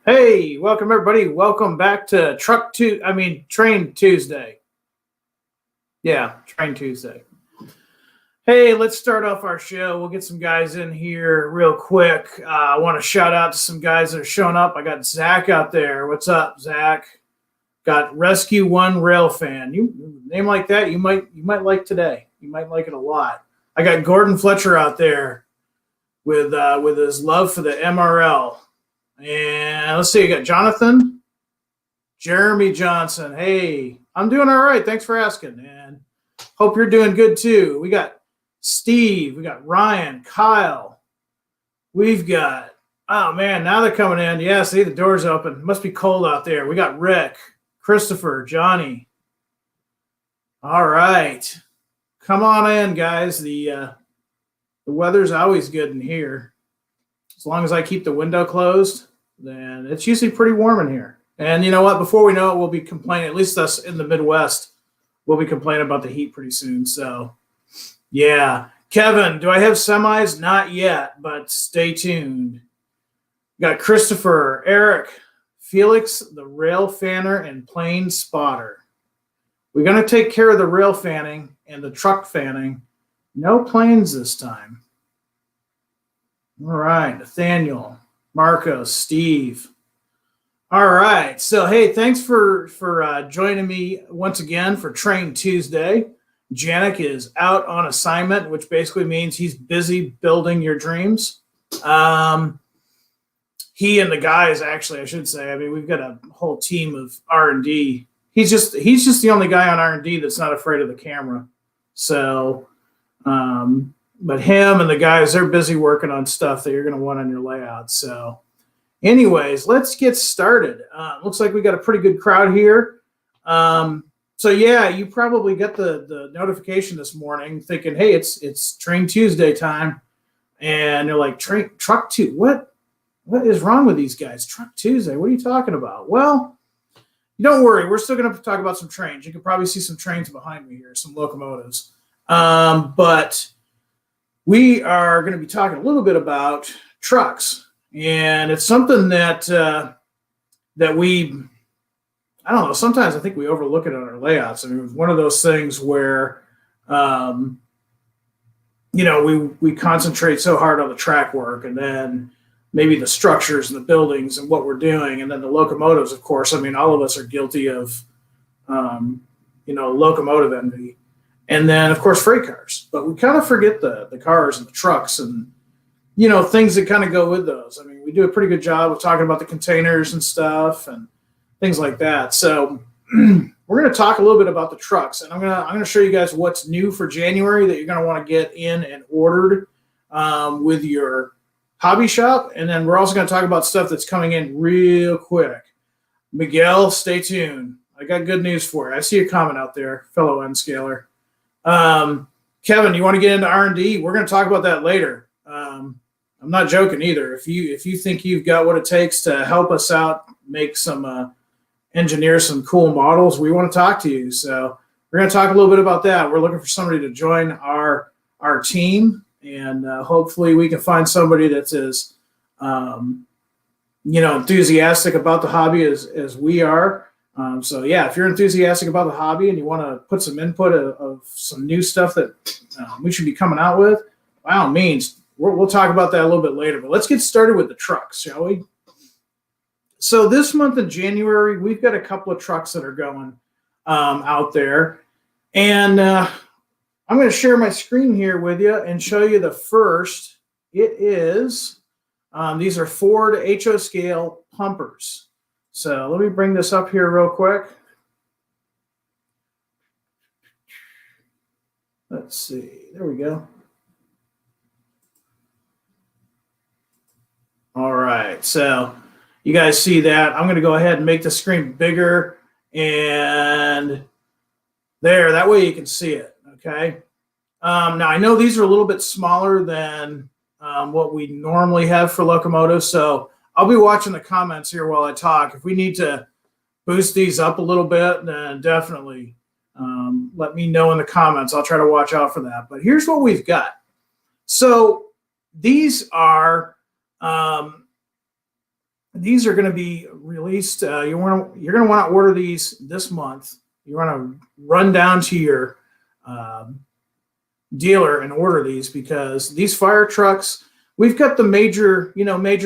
Hey, welcome everybody. Welcome back to Train Tuesday. Yeah, Train Tuesday. Hey, let's start off our show. We'll get some guys in here real quick. I want to shout out to some guys that are showing up. I got Zach out there. What's up, Zach? Got Rescue One Rail Fan. You name like that, you might like today. You might like it a lot. I got Gordon Fletcher out there with his love for the MRL. And let's see, you got Jonathan, Jeremy Johnson. Hey, I'm doing all right. Thanks for asking. And hope you're doing good too. We got Steve, we got Ryan, Kyle. We've got, oh man, now they're coming in. Yeah, see, the door's open. Must be cold out there. We got Rick, Christopher, Johnny. All right. Come on in, guys. The weather's always good in here. As long as I keep the window closed, then it's usually pretty warm in here. And you know what? Before we know it, we'll be complaining, at least us in the Midwest, we'll be complaining about the heat pretty soon. So, yeah. Kevin, do I have semis? Not yet, but stay tuned. Got Christopher, Eric, Felix, the rail fanner, and plane spotter. We're going to take care of the rail fanning and the truck fanning. No planes this time. All right, Nathaniel, Marcos, Steve. All right, so hey, thanks for joining me once again for Train Tuesday. Janik is out on assignment, which basically means he's busy building your dreams. He and the guys, actually, I should say. I mean, we've got a whole team of R&D. He's just the only guy on R&D that's not afraid of the camera. So. But him and the guys, they're busy working on stuff that you're going to want on your layout. So anyways, let's get started. Looks like we got a pretty good crowd here. So yeah, you probably got the notification this morning thinking, hey, it's Train Tuesday time. And they're like, Truck Tuesday, what is wrong with these guys? Truck Tuesday, what are you talking about? Well, don't worry, we're still going to talk about some trains. You can probably see some trains behind me here, some locomotives. But we are going to be talking a little bit about trucks, and it's something that we, I don't know, sometimes I think we overlook it on our layouts. I mean, it's one of those things where, we concentrate so hard on the track work, and then maybe the structures and the buildings and what we're doing, and then the locomotives, of course. I mean, all of us are guilty of, locomotive envy. And then, of course, freight cars. But we kind of forget the cars and the trucks and, things that kind of go with those. I mean, we do a pretty good job of talking about the containers and stuff and things like that. So we're going to talk a little bit about the trucks. And I'm going to show you guys what's new for January that you're going to want to get in and ordered with your hobby shop. And then we're also going to talk about stuff that's coming in real quick. Miguel, stay tuned. I got good news for you. I see a comment out there, fellow N-scaler. Kevin, you want to get into R&D? We're going to talk about that later. I'm not joking either. If you think you've got what it takes to help us out, make some engineer some cool models, we want to talk to you. So we're going to talk a little bit about that. We're looking for somebody to join our team, and hopefully we can find somebody that's as enthusiastic about the hobby as we are. So yeah, if you're enthusiastic about the hobby and you want to put some input of some new stuff that we should be coming out with, by all means, we'll talk about that a little bit later. But let's get started with the trucks, shall we? So this month in January, we've got a couple of trucks that are going out there. And I'm going to share my screen here with you and show you the first. It is, these are Ford HO scale pumpers. So let me bring this up here real quick. Let's see. There we go. All right. So you guys see that. I'm going to go ahead and make the screen bigger. And there. That way you can see it. Okay. Now, I know these are a little bit smaller than what we normally have for locomotives. So I'll be watching the comments here while I talk. If we need to boost these up a little bit, then definitely let me know in the comments. I'll try to watch out for that. But here's what we've got. So these are these are going to be released. You're going to want to order these this month. You want to run down to your dealer and order these, because these fire trucks, we've got the major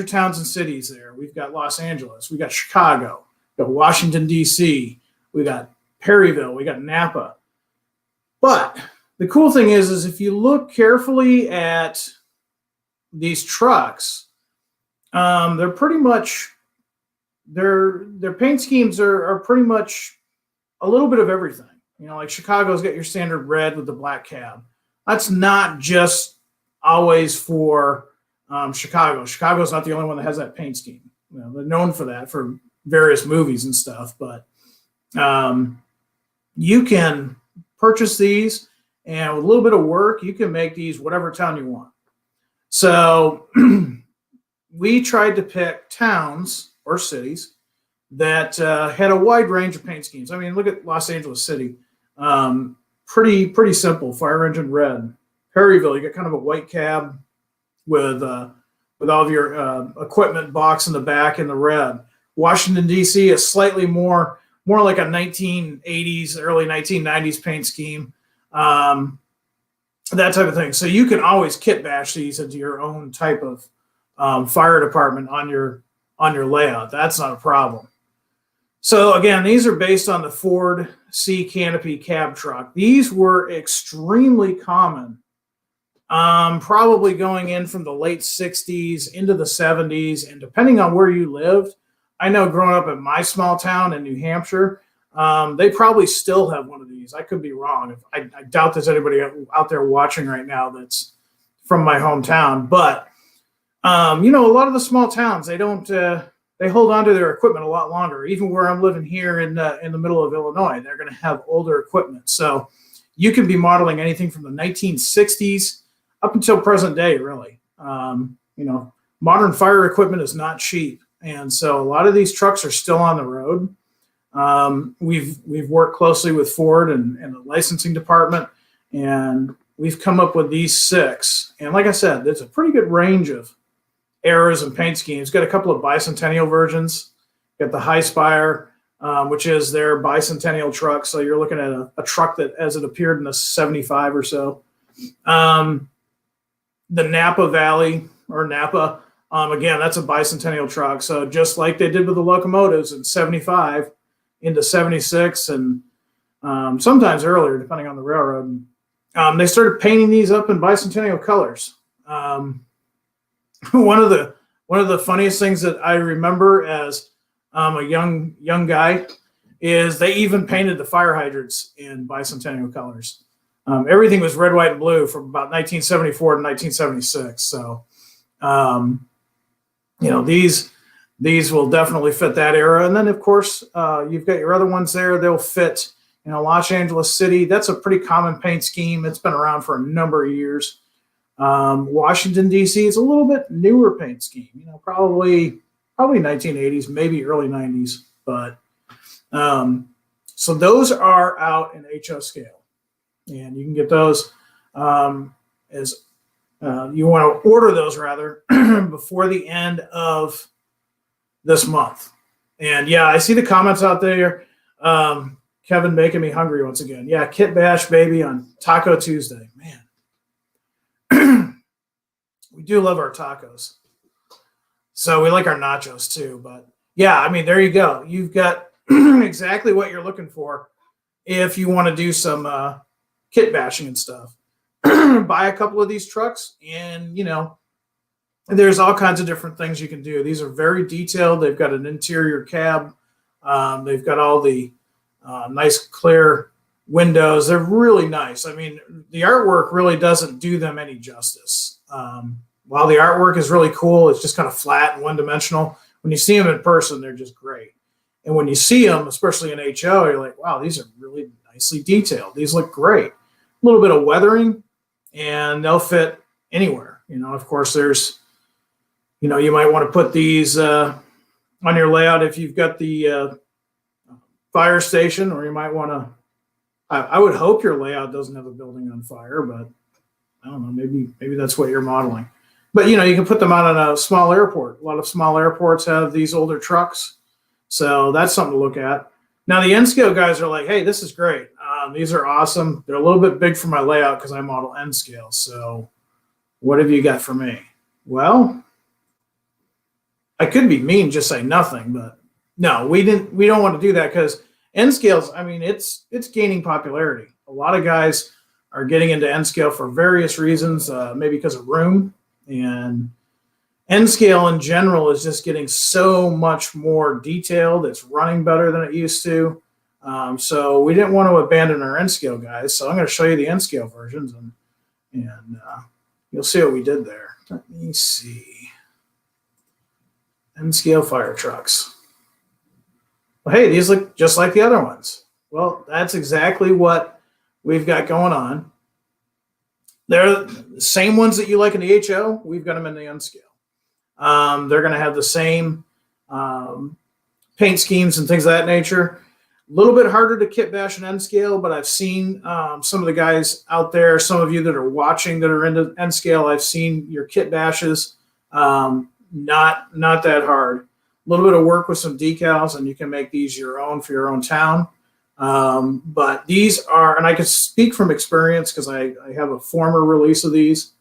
towns and cities there. We've got Los Angeles, we got Chicago, we got Washington, D.C., we got Perryville, we got Napa. But the cool thing is if you look carefully at these trucks, they're pretty much, their paint schemes are pretty much a little bit of everything. Like Chicago's got your standard red with the black cab. That's not just always for Chicago. Chicago's not the only one that has that paint scheme. They're known for that for various movies and stuff. But you can purchase these, and with a little bit of work, you can make these whatever town you want. So we tried to pick towns or cities that had a wide range of paint schemes. I mean, look at Los Angeles City. Pretty simple, fire engine red. Perryville, you got kind of a white cab with all of your equipment box in the back in the red. Washington, D.C. is slightly more like a 1980s, early 1990s paint scheme, that type of thing. So you can always kit bash these into your own type of fire department on your layout. That's not a problem. So again, these are based on the Ford C Canopy cab truck. These were extremely common, probably going in from the late 60s into the 70s. And depending on where you lived, I know growing up in my small town in New Hampshire, they probably still have one of these. I could be wrong. I doubt there's anybody out there watching right now that's from my hometown. But, a lot of the small towns, they don't... they hold on to their equipment a lot longer. Even where I'm living here in the middle of Illinois, they're going to have older equipment. So you can be modeling anything from the 1960s up until present day, really. Modern fire equipment is not cheap. And so a lot of these trucks are still on the road. We've worked closely with Ford and the licensing department, and we've come up with these 6. And like I said, there's a pretty good range of eras and paint schemes. Got a couple of bicentennial versions. Got the High Spire, which is their bicentennial truck. So you're looking at a truck that, as it appeared in the 75 or so. The Napa Valley or Napa, again, that's a bicentennial truck. So just like they did with the locomotives in 75 into 76 and sometimes earlier, depending on the railroad, they started painting these up in bicentennial colors. One of the funniest things that I remember as a young guy is they even painted the fire hydrants in bicentennial colors. Everything was red, white, and blue from about 1974 to 1976. So, these will definitely fit that era. And then, of course, you've got your other ones there. They'll fit, Los Angeles City. That's a pretty common paint scheme. It's been around for a number of years. Washington, D.C. is a little bit newer paint scheme, probably 1980s, maybe early 90s. But so those are out in HO scale, and you can get those as you want to order those rather before the end of this month. And yeah, I see the comments out there. Kevin making me hungry once again. Yeah, kit bash baby on Taco Tuesday, man. We do love our tacos. So we like our nachos too. But yeah, I mean, there you go. You've got exactly what you're looking for if you want to do some kit bashing and stuff. Buy a couple of these trucks, and there's all kinds of different things you can do. These are very detailed. They've got an interior cab. They've got all the nice clear windows. They're really nice. I mean, the artwork really doesn't do them any justice. While the artwork is really cool, it's just kind of flat and one-dimensional. When you see them in person, they're just great. And when you see them, especially in HO, you're like, wow, these are really nicely detailed. These look great. A little bit of weathering, and they'll fit anywhere. Of course, there's, you might want to put these on your layout if you've got the fire station, or you might want to, I would hope your layout doesn't have a building on fire, but I don't know, maybe that's what you're modeling. But, you can put them out on a small airport. A lot of small airports have these older trucks. So that's something to look at. Now, the N-scale guys are like, hey, this is great. These are awesome. They're a little bit big for my layout because I model N-scale. So what have you got for me? Well, I could be mean, just say nothing. But no, we don't want to do that because N-scales, I mean, it's gaining popularity. A lot of guys are getting into N-scale for various reasons, maybe because of room. And N-scale in general is just getting so much more detailed. It's running better than it used to. So we didn't want to abandon our N-scale guys. So I'm going to show you the N-scale versions, and you'll see what we did there. Let me see. N-scale fire trucks. Well, hey, these look just like the other ones. Well, that's exactly what we've got going on. They're the same ones that you like in the HO. We've got them in the N-scale. They're going to have the same paint schemes and things of that nature. A little bit harder to kit bash an N-scale, but I've seen some of the guys out there, some of you that are watching that are into N-scale, I've seen your kit bashes. Not that hard. A little bit of work with some decals, and you can make these your own for your own town. But these are, and I can speak from experience because I have a former release of these.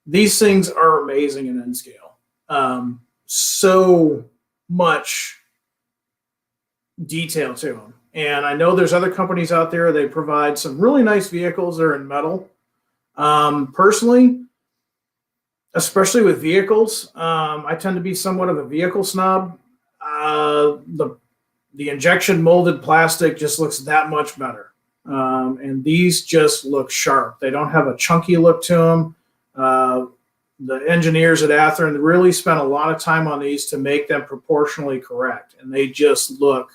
These things are amazing in N-scale. So much detail to them. And I know there's other companies out there, they provide some really nice vehicles that are in metal. Personally, especially with vehicles, I tend to be somewhat of a vehicle snob. The injection molded plastic just looks that much better. And these just look sharp. They don't have a chunky look to them. The engineers at Athen really spent a lot of time on these to make them proportionally correct. And they just look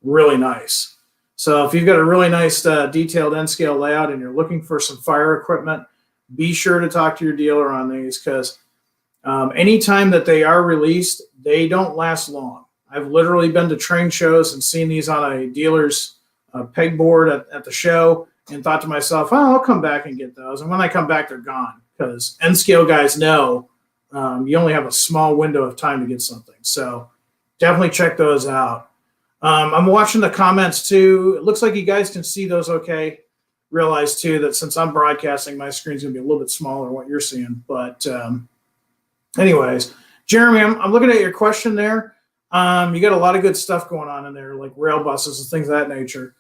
really nice. So if you've got a really nice detailed N-scale layout and you're looking for some fire equipment, be sure to talk to your dealer on these because anytime that they are released, they don't last long. I've literally been to train shows and seen these on a dealer's pegboard at the show and thought to myself, oh, I'll come back and get those. And when I come back, they're gone because N-scale guys know you only have a small window of time to get something. So definitely check those out. I'm watching the comments too. It looks like you guys can see those okay. Realize too that since I'm broadcasting, my screen's going to be a little bit smaller than what you're seeing. But anyways, Jeremy, I'm looking at your question there. You got a lot of good stuff going on in there, like rail buses and things of that nature.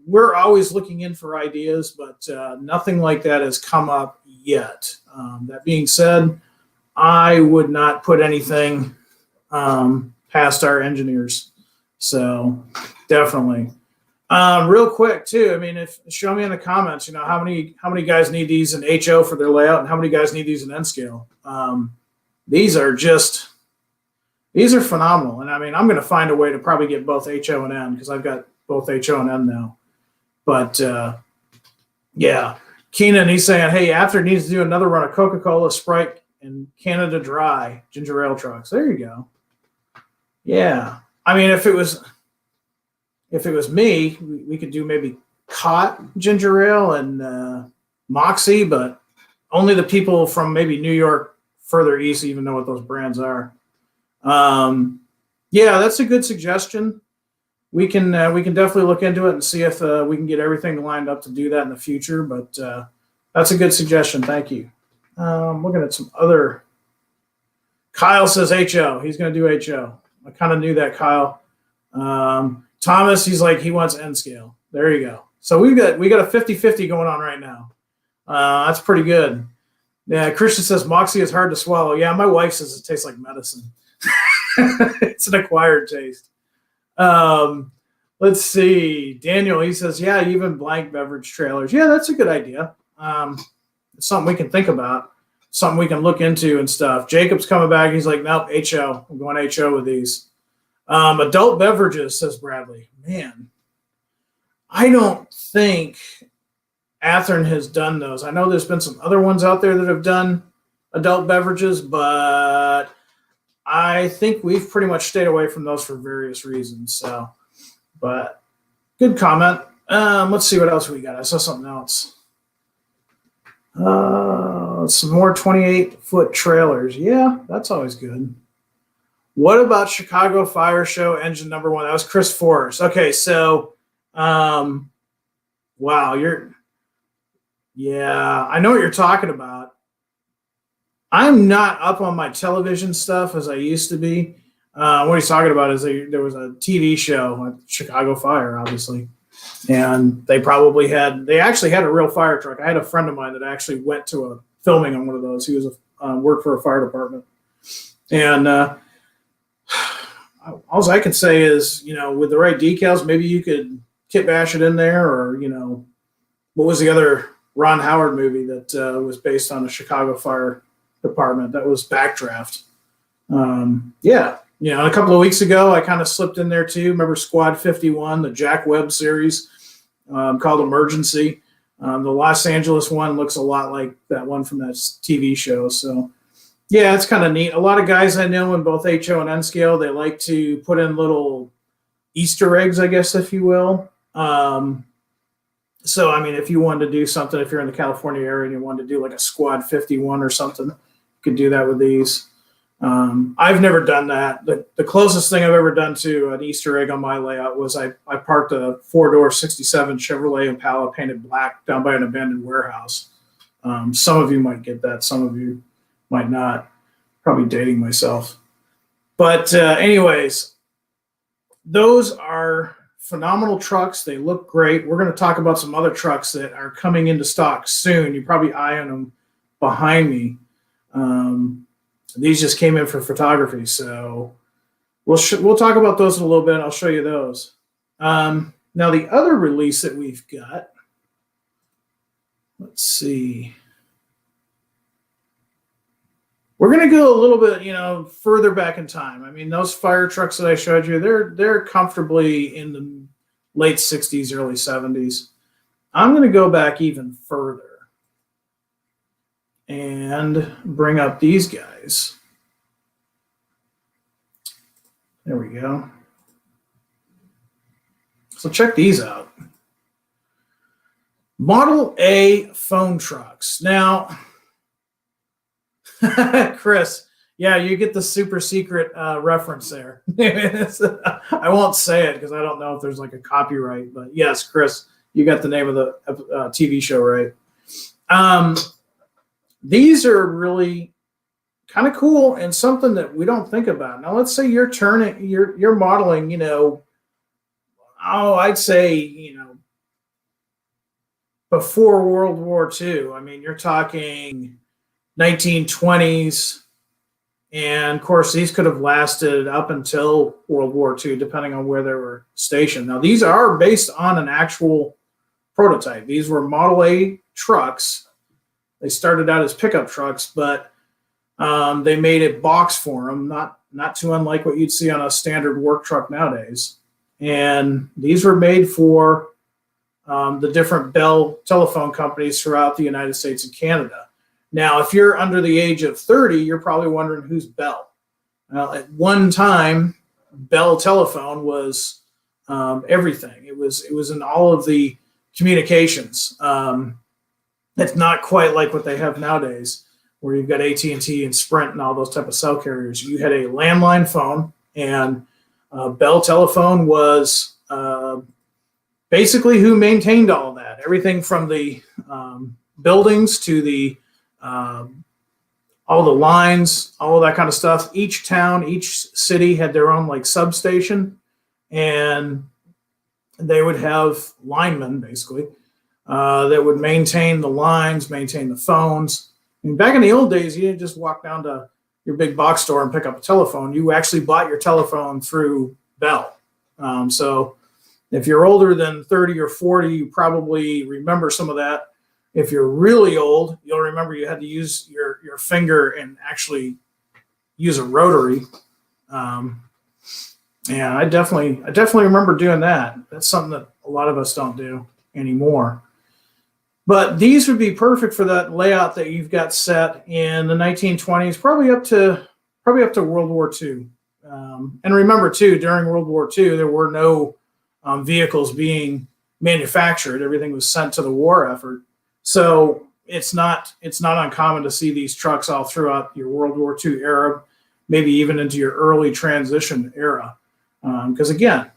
We're always looking in for ideas, but nothing like that has come up yet. That being said, I would not put anything past our engineers. So definitely. Real quick too. I mean, show me in the comments, how many guys need these in HO for their layout and how many guys need these in N-scale. These are phenomenal. And I mean, I'm going to find a way to probably get both HO and N because I've got both HO and N now. But yeah, Keenan, he's saying, hey, Athen needs to do another run of Coca-Cola, Sprite, and Canada Dry ginger ale trucks. There you go. Yeah. I mean, if it was me, we could do maybe Cott ginger ale and Moxie, but only the people from maybe New York further east even know what those brands are. Yeah, that's a good suggestion. We can definitely look into it and see if we can get everything lined up to do that in the future. But that's a good suggestion. Thank you. Looking at some other. Kyle says HO. He's going to do HO. I kind of knew that, Kyle. Thomas, he's like he wants N-scale. There you go. So we got a 50-50 going on right now. That's pretty good. Yeah, Christian says Moxie is hard to swallow. Yeah, my wife says it tastes like medicine. It's an acquired taste. Let's see. Daniel, he says, yeah, even blank beverage trailers. Yeah, that's a good idea. It's something we can think about, something we can look into and stuff. Jacob's coming back. He's like, nope, HO. I'm going HO with these. Adult beverages, says Bradley. Man, I don't think Athen has done those. I know there's been some other ones out there that have done adult beverages, but I think we've pretty much stayed away from those for various reasons. So, but good comment. Let's see what else we got. I saw something else. Some more 28-foot trailers. Yeah, that's always good. What about Chicago Fire Show engine number 1? That was Chris Forrest. Okay, so, wow, yeah, I know what you're talking about. I'm not up on my television stuff as I used to be. What he's talking about is there was a TV show, Chicago Fire, obviously, and they actually had a real fire truck. I had a friend of mine that actually went to a filming on one of those. He was worked for a fire department, and all I can say is, with the right decals, maybe you could kit bash it in there, or what was the other Ron Howard movie that was based on a Chicago fire department? That was Backdraft. Yeah. A couple of weeks ago, I kind of slipped in there too. Remember Squad 51, the Jack Webb series called Emergency. The Los Angeles one looks a lot like that one from that TV show. So, yeah, it's kind of neat. A lot of guys I know in both HO and N scale, they like to put in little Easter eggs, I guess, if you will. So, I mean, if you wanted to do something, if you're in the California area and you wanted to do like a Squad 51 or something, you could do that with these. I've never done that. The closest thing I've ever done to an Easter egg on my layout was I parked a 4-door 67 Chevrolet Impala painted black down by an abandoned warehouse. Some of you might get that. Some of you might not. Probably dating myself. But anyways, those are phenomenal trucks. They look great. We're going to talk about some other trucks that are coming into stock soon. You're probably eyeing them behind me. These just came in for photography, so we'll talk about those in a little bit. I'll show you those. Now, the other release that we've got, let's see. We're going to go a little bit, further back in time. I mean, those fire trucks that I showed you, they're comfortably in the late 60s, early 70s. I'm going to go back even further and bring up these guys. There we go. So check these out. Model A phone trucks. Now, Chris, yeah, you get the super secret reference there. I won't say it because I don't know if there's like a copyright, but yes, Chris, you got the name of the TV show right. These are really kind of cool and something that we don't think about. Now, let's say you're modeling, I'd say, before World War II. I mean, you're talking 1920s. And of course, these could have lasted up until World War II, depending on where they were stationed. Now, these are based on an actual prototype. These were Model A trucks. They started out as pickup trucks, but they made a box for them, not too unlike what you'd see on a standard work truck nowadays. And these were made for the different Bell telephone companies throughout the United States and Canada. Now, if you're under the age of 30, you're probably wondering who's Bell. Well, at one time, Bell Telephone was everything. It was in all of the communications. It's not quite like what they have nowadays, where you've got AT&T and Sprint and all those type of cell carriers. You had a landline phone, and Bell Telephone was basically who maintained all of that. Everything from the buildings to the all the lines, all of that kind of stuff. Each town, each city had their own like substation, and they would have linemen basically that would maintain the lines, maintain the phones. I mean, back in the old days, you didn't just walk down to your big box store and pick up a telephone. You actually bought your telephone through Bell. So if you're older than 30 or 40, you probably remember some of that. If you're really old, you'll remember you had to use your finger and actually use a rotary. Yeah, I definitely remember doing that. That's something that a lot of us don't do anymore. But these would be perfect for that layout that you've got set in the 1920s, probably up to World War II. And remember too, during World War II, there were no vehicles being manufactured. Everything was sent to the war effort. So it's not uncommon to see these trucks all throughout your World War II era, maybe even into your early transition era. Because again,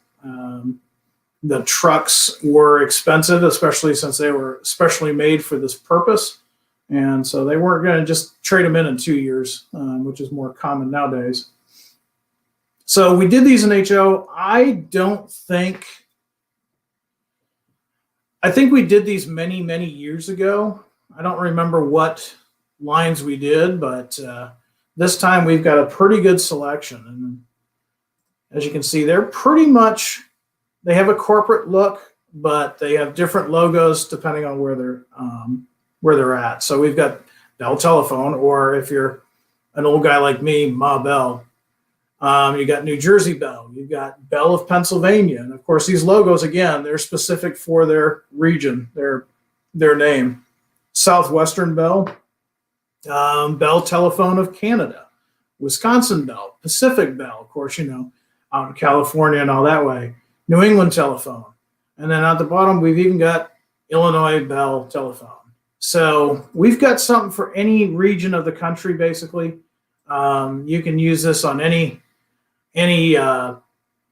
the trucks were expensive, especially since they were specially made for this purpose. And so they weren't going to just trade them in 2 years, which is more common nowadays. So we did these in HO. I think we did these many, many years ago. I don't remember what lines we did, but this time we've got a pretty good selection. And as you can see, they're pretty much, they have a corporate look, but they have different logos depending on where they're at. So we've got Bell Telephone, or if you're an old guy like me, Ma Bell. You got New Jersey Bell. You've got Bell of Pennsylvania. And of course, these logos, again, they're specific for their region, their name. Southwestern Bell, Bell Telephone of Canada, Wisconsin Bell, Pacific Bell, of course, out in California and all that way, New England Telephone. And then at the bottom, we've even got Illinois Bell Telephone. So we've got something for any region of the country, basically. You can use this on any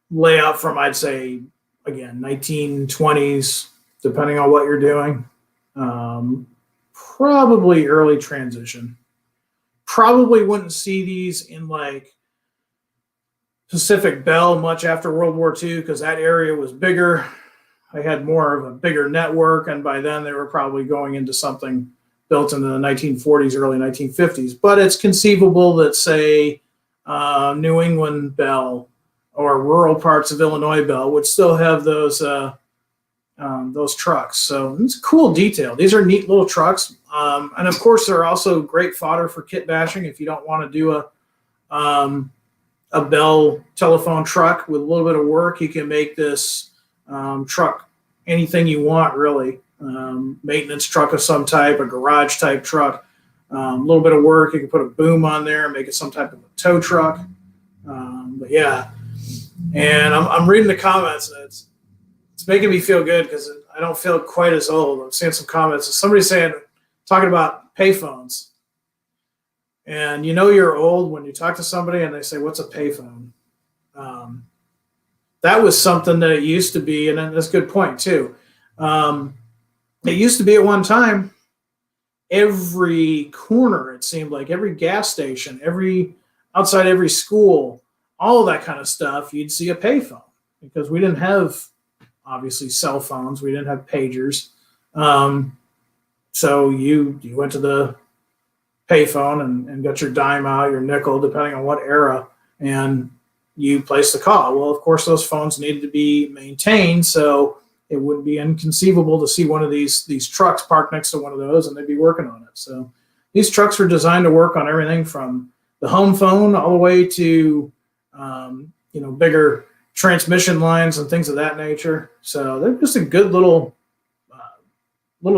layout from, I'd say, again, 1920s, depending on what you're doing. Probably early transition. Probably wouldn't see these in like Pacific Bell much after World War II, because that area was bigger. I had more of a bigger network, and by then they were probably going into something built in the 1940s, early 1950s. But it's conceivable that, say, New England Bell or rural parts of Illinois Bell would still have those trucks. So it's a cool detail. These are neat little trucks. And of course, they're also great fodder for kit bashing. If you don't want to do a Bell telephone truck with a little bit of work, you can make this truck anything you want, really. Maintenance truck of some type, a garage type truck, a little bit of work. You can put a boom on there and make it some type of a tow truck. But yeah, and I'm reading the comments, and it's making me feel good because I don't feel quite as old. I'm seeing some comments. Somebody's talking about payphones. And you're old when you talk to somebody and they say, "What's a payphone?" That was something that it used to be, and that's a good point too. It used to be at one time, every corner, it seemed like, every gas station, outside every school, all of that kind of stuff, you'd see a payphone, because we didn't have, obviously, cell phones. We didn't have pagers. So you went to the payphone and got your dime out, your nickel, depending on what era, and you placed the call. Well, of course, those phones needed to be maintained, so it wouldn't be inconceivable to see one of these trucks parked next to one of those, and they'd be working on it. So these trucks were designed to work on everything from the home phone all the way to bigger transmission lines and things of that nature. So they're just a good little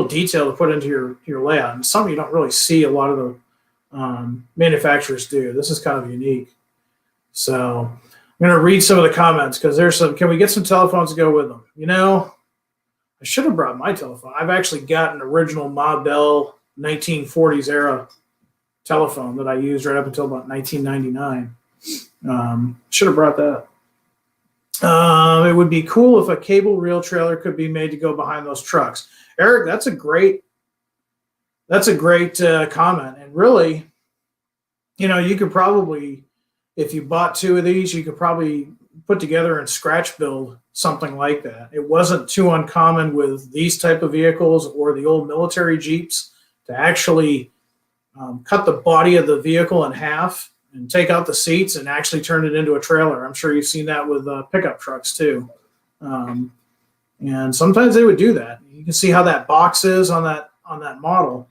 detail to put into your layout, and something you don't really see a lot of the manufacturers do. This is kind of unique. So I'm going to read some of the comments, because there's some. Can we get some telephones to go with them? I should have brought my telephone. I've actually got an original Ma Bell 1940s era telephone that I used right up until about 1999. Should have brought that. It would be cool if a cable reel trailer could be made to go behind those trucks. Eric, that's a great comment. And really, you could probably, if you bought two of these, you could probably put together and scratch build something like that. It wasn't too uncommon with these type of vehicles or the old military Jeeps to actually cut the body of the vehicle in half and take out the seats and actually turn it into a trailer. I'm sure you've seen that with pickup trucks too. And sometimes they would do that. You can see how that box is on that model.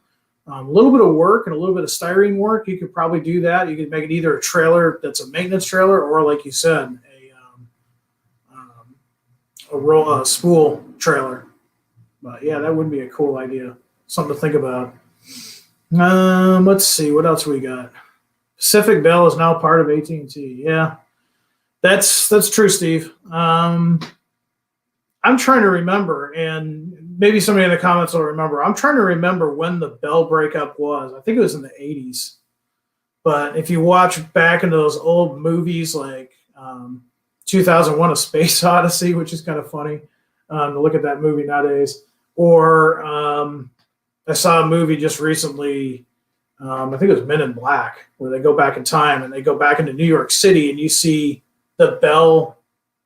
A little bit of work and a little bit of styrene work, you could probably do that. You could make it either a trailer that's a maintenance trailer, or, like you said, a spool trailer. But yeah, that would be a cool idea. Something to think about. Let's see, what else we got? Pacific Bell is now part of AT&T. Yeah, that's true, Steve. I'm trying to remember, and maybe somebody in the comments will remember. I'm trying to remember when the Bell breakup was. I think it was in the 80s. But if you watch back into those old movies like 2001: A Space Odyssey, which is kind of funny to look at that movie nowadays, or I saw a movie just recently, I think it was Men in Black, where they go back in time and they go back into New York City and you see the Bell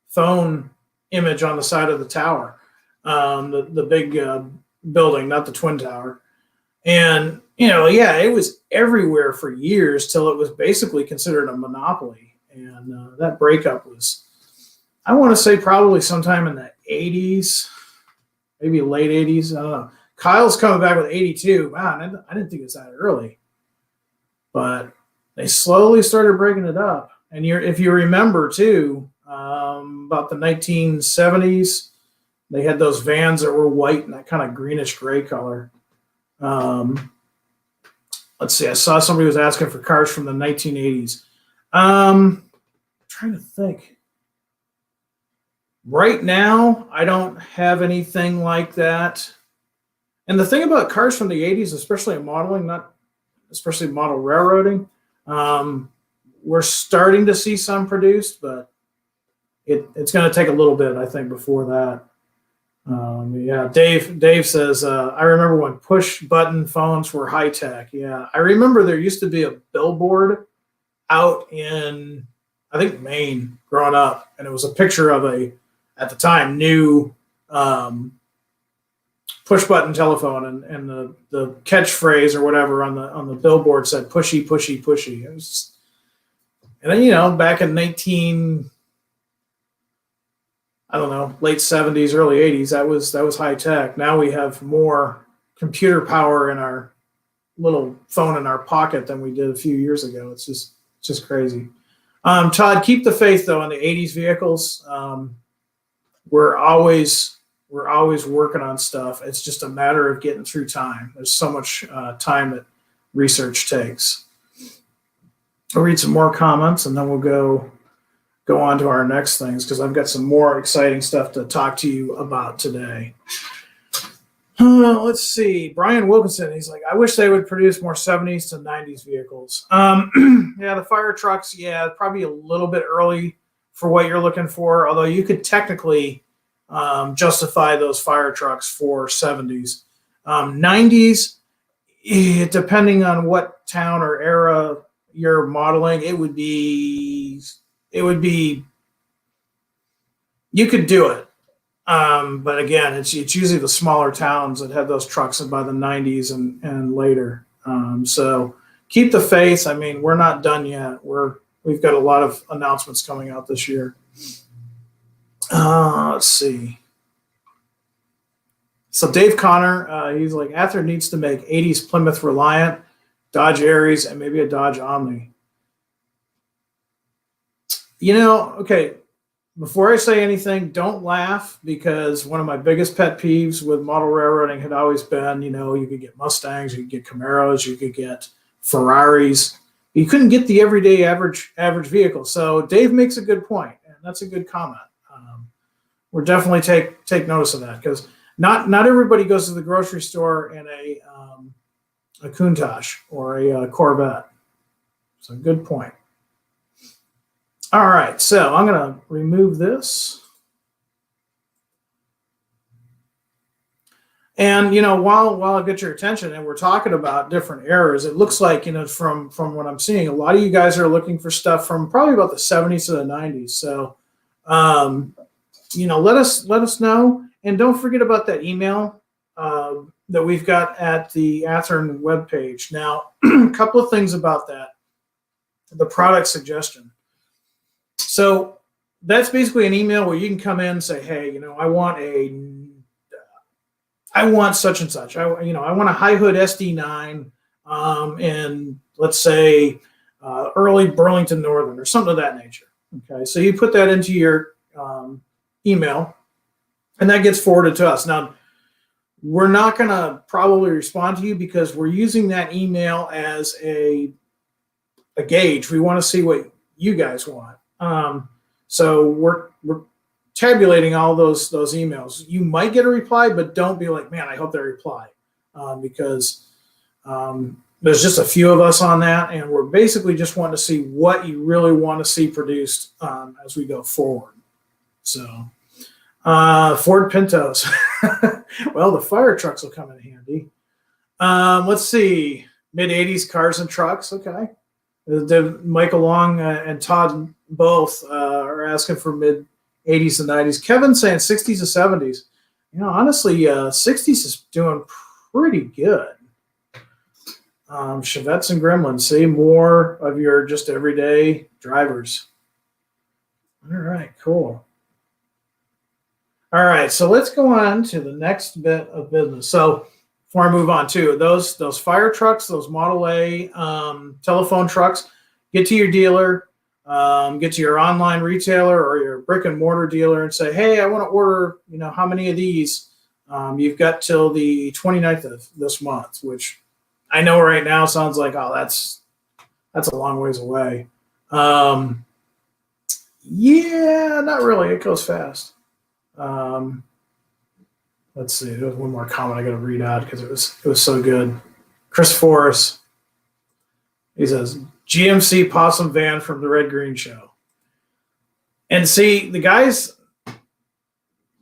phone image on the side of the tower, the big building, not the Twin Tower. And, it was everywhere for years till it was basically considered a monopoly. And that breakup was, I want to say, probably sometime in the 80s, maybe late 80s. I don't know. Kyle's coming back with 82. Wow, I didn't think it was that early. But they slowly started breaking it up. And if you remember, too, about the 1970s, they had those vans that were white and that kind of greenish gray color. Let's see. I saw somebody was asking for cars from the 1980s. Trying to think. Right now, I don't have anything like that. And the thing about cars from the 80s, especially in modeling, not especially model railroading, we're starting to see some produced, but it's going to take a little bit, I think, before that. Dave says, I remember when push button phones were high tech. Yeah, I remember there used to be a billboard out in, I think, Maine growing up, and it was a picture of at the time, new push button telephone, and the catchphrase or whatever on the billboard said pushy, pushy, pushy. It was, and then, back in late 70s, early 80s, that was high tech. Now we have more computer power in our little phone in our pocket than we did a few years ago. It's just crazy. Todd, keep the faith though in the 80s vehicles. We're always working on stuff. It's just a matter of getting through time. There's so much time that research takes. I'll read some more comments and then we'll go on to our next things because I've got some more exciting stuff to talk to you about today. Let's see. Brian Wilkinson, he's like, I wish they would produce more 70s to 90s vehicles. The fire trucks, probably a little bit early for what you're looking for, although you could technically justify those fire trucks for 70s. 90s, depending on what town or era you're modeling, it would be, you could do it. But again, it's usually the smaller towns that have those trucks by the 90s and later. So keep the faith. I mean, we're not done yet. We've got a lot of announcements coming out this year. Let's see. So Dave Connor, he's like, Athen needs to make 80s Plymouth Reliant, Dodge Aries, and maybe a Dodge Omni. Okay, before I say anything, don't laugh, because one of my biggest pet peeves with model railroading had always been, you could get Mustangs, you could get Camaros, you could get Ferraris. You couldn't get the everyday average vehicle. So Dave makes a good point, and that's a good comment. We're definitely take notice of that, because not everybody goes to the grocery store in a Countach or a Corvette. So good point. All right, so I'm going to remove this. And, while I get your attention and we're talking about different eras, it looks like, from what I'm seeing, a lot of you guys are looking for stuff from probably about the 70s to the 90s. So, let us know. And don't forget about that email that we've got at the Athen webpage. Now, a couple of things about that. The product suggestion. So that's basically an email where you can come in and say, hey, I want such and such. I want a high hood SD9 in, let's say, early Burlington Northern or something of that nature. Okay, so you put that into your email, and that gets forwarded to us. Now, we're not going to probably respond to you because we're using that email as a gauge. We want to see what you guys want. So we're tabulating all those emails. You might get a reply, but don't be like, man, I hope they reply, because there's just a few of us on that, and we're basically just wanting to see what you really want to see produced as we go forward. So Ford Pintos. Well, the fire trucks will come in handy. Let's see. Mid-'80s cars and trucks. Okay. Michael Long and Todd both are asking for mid-'80s and '90s. Kevin's saying 60s and 70s. Honestly, 60s is doing pretty good. Chevettes and Gremlins. See more of your just everyday drivers. All right, cool. All right, so let's go on to the next bit of business. So before I move on to those fire trucks, those Model A telephone trucks, get to your dealer, get to your online retailer or your brick and mortar dealer and say, hey, I want to order, how many of these? You've got till the 29th of this month, which I know right now sounds like, oh, that's a long ways away. Yeah, not really. It goes fast. Let's see. There's one more comment I got to read out because it was so good. Chris Forrest. He says, GMC Possum Van from the Red Green Show. And see, the guy's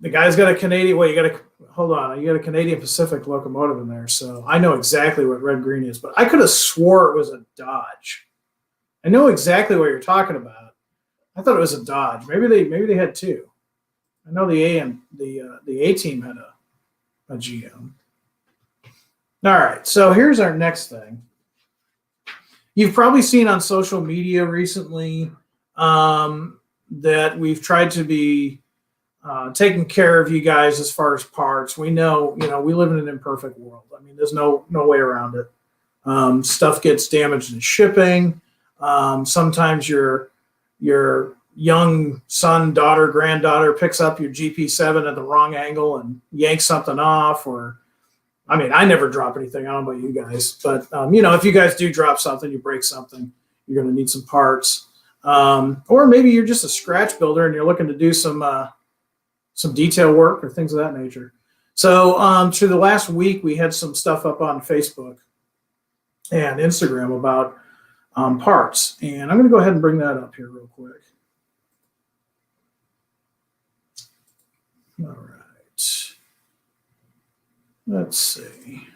got a Canadian. Well, you got a Canadian Pacific locomotive in there, so I know exactly what Red Green is. But I could have swore it was a Dodge. I know exactly what you're talking about. I thought it was a Dodge. Maybe they had two. I know the A team had a GM. All right, so here's our next thing. You've probably seen on social media recently that we've tried to be taking care of you guys as far as parts. We know, we live in an imperfect world. I mean, there's no way around it. Stuff gets damaged in shipping. Sometimes your young son, daughter, granddaughter picks up your GP7 at the wrong angle and yanks something off. Or, I mean, I never drop anything. I don't know about you guys, but if you guys do drop something, you break something, you're going to need some parts. Or maybe you're just a scratch builder and you're looking to do some detail work or things of that nature. So through the last week, we had some stuff up on Facebook and Instagram about parts. And I'm going to go ahead and bring that up here real quick. All right. Let's see.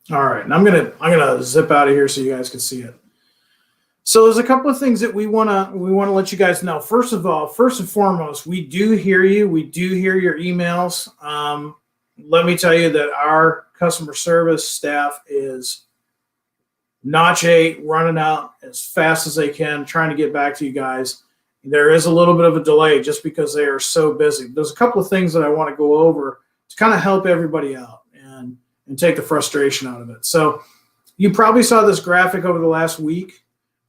All right, and I'm gonna zip out of here so you guys can see it. So there's a couple of things that we wanna let you guys know. First and foremost, we do hear you. We do hear your emails. Let me tell you that our customer service staff is notch 8, running out as fast as they can, trying to get back to you guys. There is a little bit of a delay just because they are so busy. There's a couple of things that I want to go over to kind of help everybody out and take the frustration out of it. So you probably saw this graphic over the last week.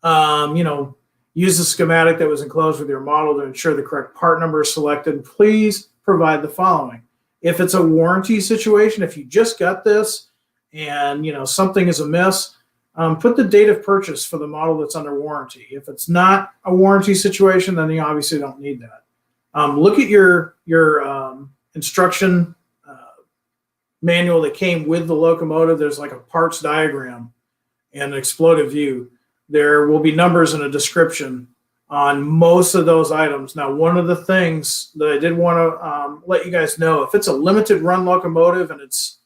Use the schematic that was enclosed with your model to ensure the correct part number is selected. Please provide the following. If it's a warranty situation, if you just got this and something is amiss, put the date of purchase for the model that's under warranty. If it's not a warranty situation, then you obviously don't need that. Look at your instruction manual that came with the locomotive. There's like a parts diagram and an exploded view. There will be numbers and a description on most of those items. Now, one of the things that I did want to let you guys know, if it's a limited run locomotive and it's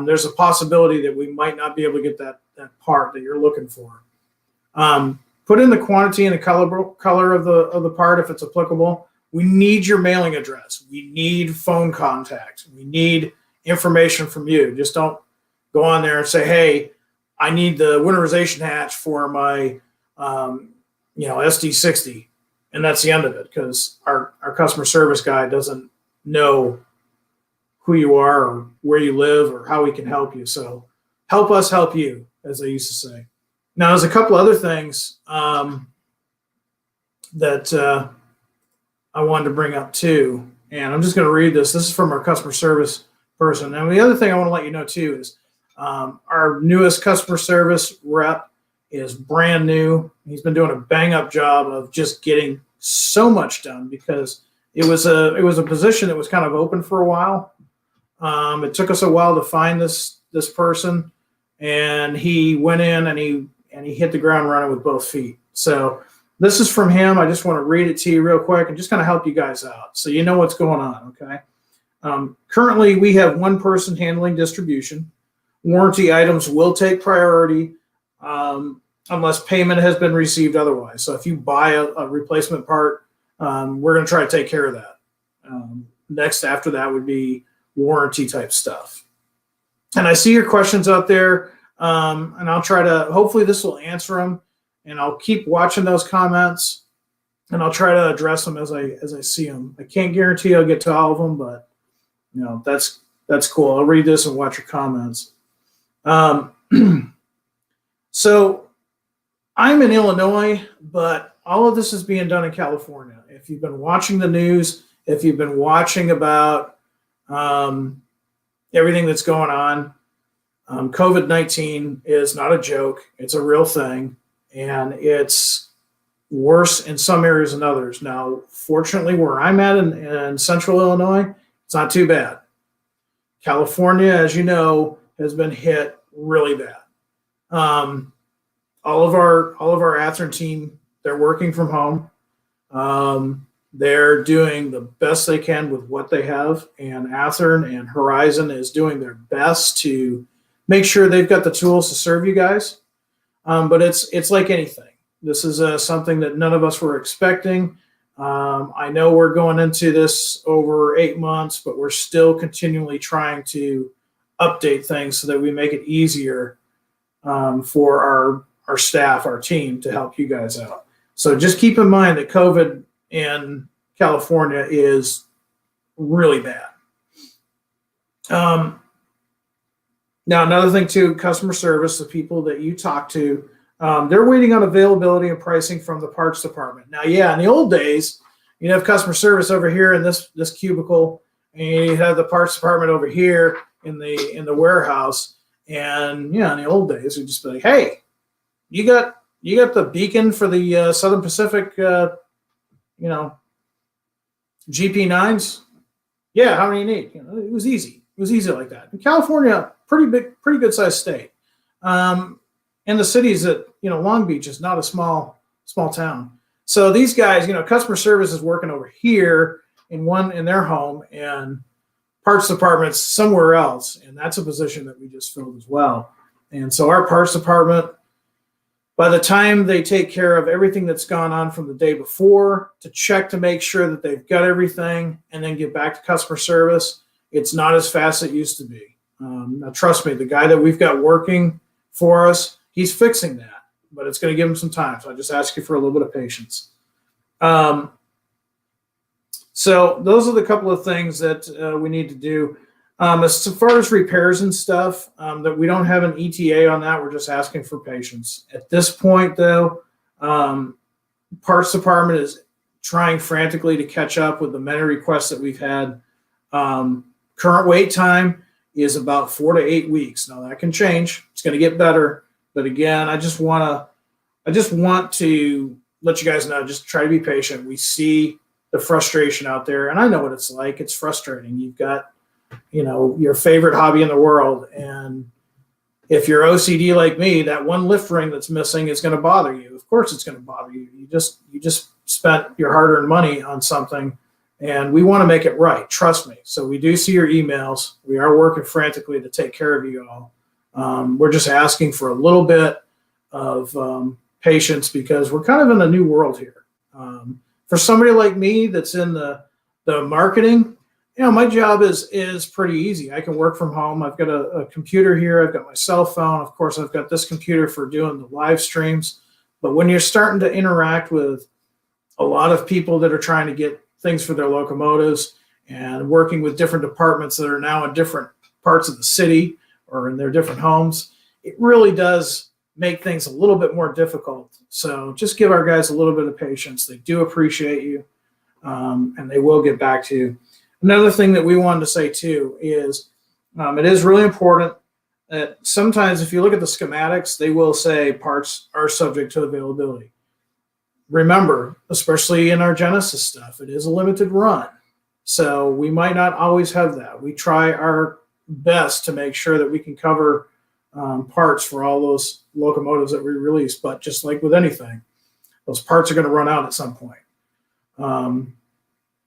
there's a possibility that we might not be able to get that part that you're looking for. Put in the quantity and the color of the part if it's applicable. We need your mailing address. We need phone contact. We need information from you. Just don't go on there and say, hey, I need the winterization hatch for my SD60. And that's the end of it, because our customer service guy doesn't know who you are or where you live or how we can help you. So help us help you, as they used to say. Now, there's a couple other things that I wanted to bring up too. And I'm just going to read this. This is from our customer service person. And the other thing I want to let you know too is our newest customer service rep is brand new. He's been doing a bang-up job of just getting so much done because it was a position that was kind of open for a while. It took us a while to find this person, and he went in and he hit the ground running with both feet. So this is from him. I just want to read it to you real quick and just kind of help you guys out so you know what's going on, okay? Currently, we have one person handling distribution. Warranty items will take priority unless payment has been received otherwise. So if you buy a replacement part, we're going to try to take care of that. Next after that would be warranty type stuff. And I see your questions out there, and I'll try to, hopefully this will answer them, and I'll keep watching those comments, and I'll try to address them as I see them. I can't guarantee I'll get to all of them, but you know, that's cool. I'll read this and watch your comments. So I'm in Illinois, but all of this is being done in California. If you've been watching the news, if you've been watching about everything that's going on, COVID-19 is not a joke. It's a real thing, and it's worse in some areas than others. Now, fortunately, where I'm at in central Illinois, it's not too bad. California, as you know, has been hit really bad. All of our Athen team, they're working from home. They're doing the best they can with what they have, and Athen and Horizon is doing their best to make sure they've got the tools to serve you guys. But it's like anything. This is something that none of us were expecting. I know we're going into this over 8 months, but we're still continually trying to update things so that we make it easier for our staff, our team, to help you guys out. So just keep in mind that COVID in California is really bad. Now, another thing too, customer service, the people that you talk to, they're waiting on availability and pricing from the parts department. Now, yeah, in the old days, you'd have customer service over here in this cubicle, and you have the parts department over here in the warehouse. And yeah, in the old days, we'd just be like, "Hey, you got the beacon for the Southern Pacific, GP9s? Yeah, how many you need?" It was easy. It was easy like that. In California, pretty good sized state. And the cities that, Long Beach is not a small town. So these guys, customer service is working over here in their home, and parts department's somewhere else. And that's a position that we just filled as well. And so our parts department, by the time they take care of everything that's gone on from the day before to check to make sure that they've got everything and then get back to customer service, it's not as fast as it used to be. Now, trust me, the guy that we've got working for us, he's fixing that, but it's going to give him some time. So I just ask you for a little bit of patience. So those are the couple of things that we need to do. As far as repairs and stuff, that we don't have an ETA on that. We're just asking for patience. At this point, though, parts department is trying frantically to catch up with the many requests that we've had. Current wait time is about 4 to 8 weeks. Now that can change. It's going to get better. But again, I just want to let you guys know, just try to be patient. We see the frustration out there, and I know what it's like. It's frustrating. You've got, your favorite hobby in the world, and if you're OCD like me, that one lift ring that's missing is going to bother you. Of course it's going to bother you. You just spent your hard-earned money on something, and we want to make it right. Trust me. So we do see your emails. We are working frantically to take care of you all. We're just asking for a little bit of patience because we're kind of in a new world here. For somebody like me that's in the marketing, my job is pretty easy. I can work from home. I've got a computer here. I've got my cell phone. Of course, I've got this computer for doing the live streams. But when you're starting to interact with a lot of people that are trying to get things for their locomotives and working with different departments that are now in different parts of the city or in their different homes, it really does make things a little bit more difficult. So just give our guys a little bit of patience. They do appreciate you, and they will get back to you. Another thing that we wanted to say too is it is really important that sometimes if you look at the schematics, they will say parts are subject to availability. Remember, especially in our Genesis stuff, it is a limited run. So we might not always have that. We try our best to make sure that we can cover parts for all those locomotives that we release. But just like with anything, those parts are going to run out at some point.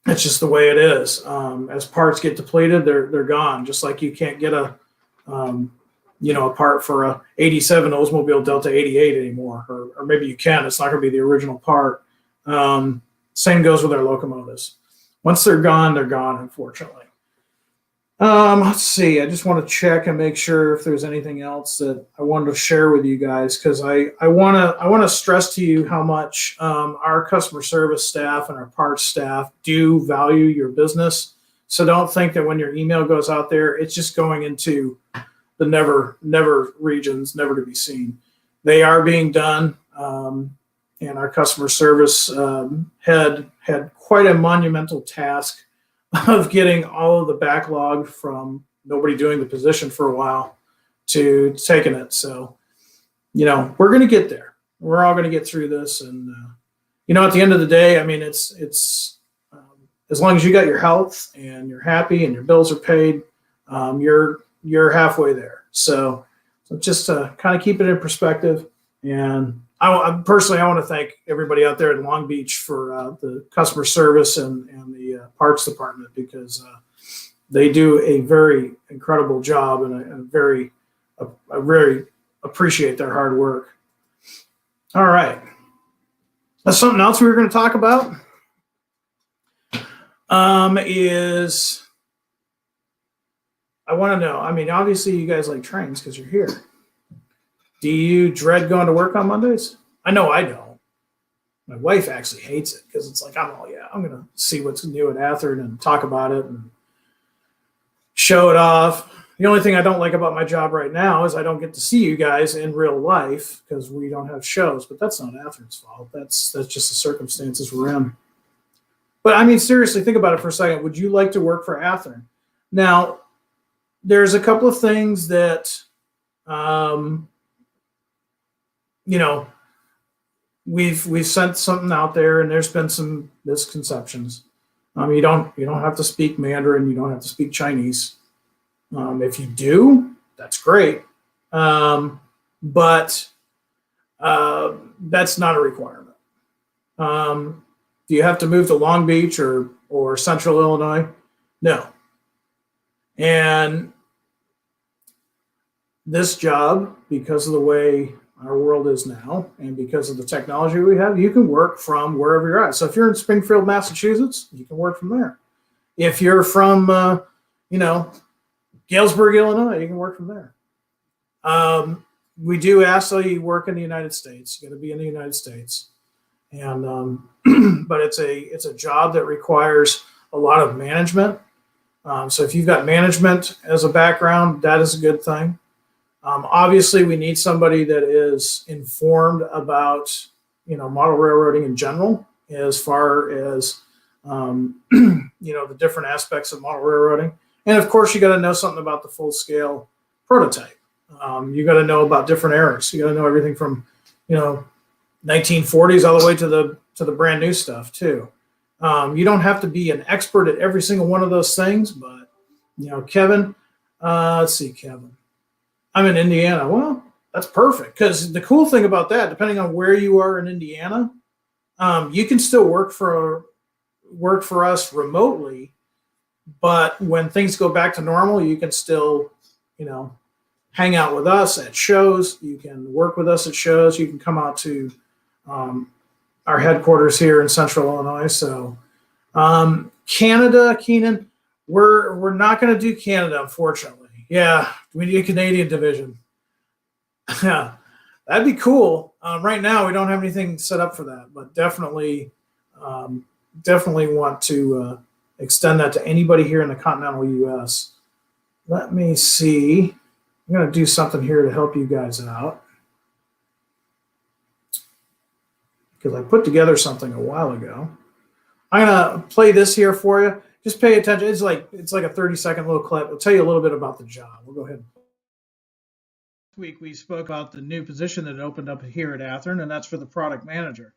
It's just the way it is. As parts get depleted, they're gone. Just like you can't get a part for a 87 Oldsmobile Delta 88 anymore, or maybe you can. It's not going to be the original part. Same goes with our locomotives. Once they're gone, unfortunately. Let's see. I just want to check and make sure if there's anything else that I wanted to share with you guys, because I want to stress to you how much our customer service staff and our parts staff do value your business. So don't think that when your email goes out there, it's just going into the never regions, never to be seen. They are being done, and our customer service head had quite a monumental task of getting all of the backlog from nobody doing the position for a while to taking it. So, we're going to get there. We're all going to get through this. And, at the end of the day, I mean, it's as long as you got your health and you're happy and your bills are paid, you're halfway there. So just to kind of keep it in perspective. And I personally want to thank everybody out there in Long Beach for the customer service and the parts department, because they do a very incredible job, and I very appreciate their hard work. All right. That's something else we were going to talk about. Is I want to know, I mean, obviously you guys like trains because you're here. Do you dread going to work on Mondays? I know I don't. My wife actually hates it because it's like, I'm going to see what's new at Athen and talk about it and show it off. The only thing I don't like about my job right now is I don't get to see you guys in real life because we don't have shows, but that's not Athen's fault. That's just the circumstances we're in. But I mean, seriously, think about it for a second. Would you like to work for Athen? Now, there's a couple of things that, we've sent something out there, and there's been some misconceptions. You don't have to speak Mandarin. You don't have to speak Chinese. If you do, that's great. But that's not a requirement. Do you have to move to Long Beach or Central Illinois? No. And this job, because of the way our world is now, and because of the technology we have, you can work from wherever you're at. So if you're in Springfield, Massachusetts, you can work from there. If you're from, Galesburg, Illinois, you can work from there. We do ask that you work in the United States. You got to be in the United States, and but it's a job that requires a lot of management. So if you've got management as a background, that is a good thing. Obviously, we need somebody that is informed about, model railroading in general, as far as, the different aspects of model railroading. And of course, you got to know something about the full scale prototype. You got to know about different eras. You got to know everything from, 1940s all the way to the brand new stuff too. You don't have to be an expert at every single one of those things, but, Kevin, let's see, Kevin. I'm in Indiana. Well, that's perfect, because the cool thing about that, depending on where you are in Indiana, you can still work for us remotely, but when things go back to normal, you can still, hang out with us at shows. You can work with us at shows. You can come out to our headquarters here in Central Illinois. So Canada, Keenan, we're not going to do Canada, unfortunately. Yeah, we need a Canadian division. Yeah, that'd be cool. Right now, we don't have anything set up for that, but definitely want to extend that to anybody here in the continental U.S. Let me see. I'm going to do something here to help you guys out, because I put together something a while ago. I'm going to play this here for you. Just pay attention. It's like a 30-second little clip. It'll tell you a little bit about the job. We'll go ahead. week we spoke about the new position that opened up here at Athen, and that's for the product manager.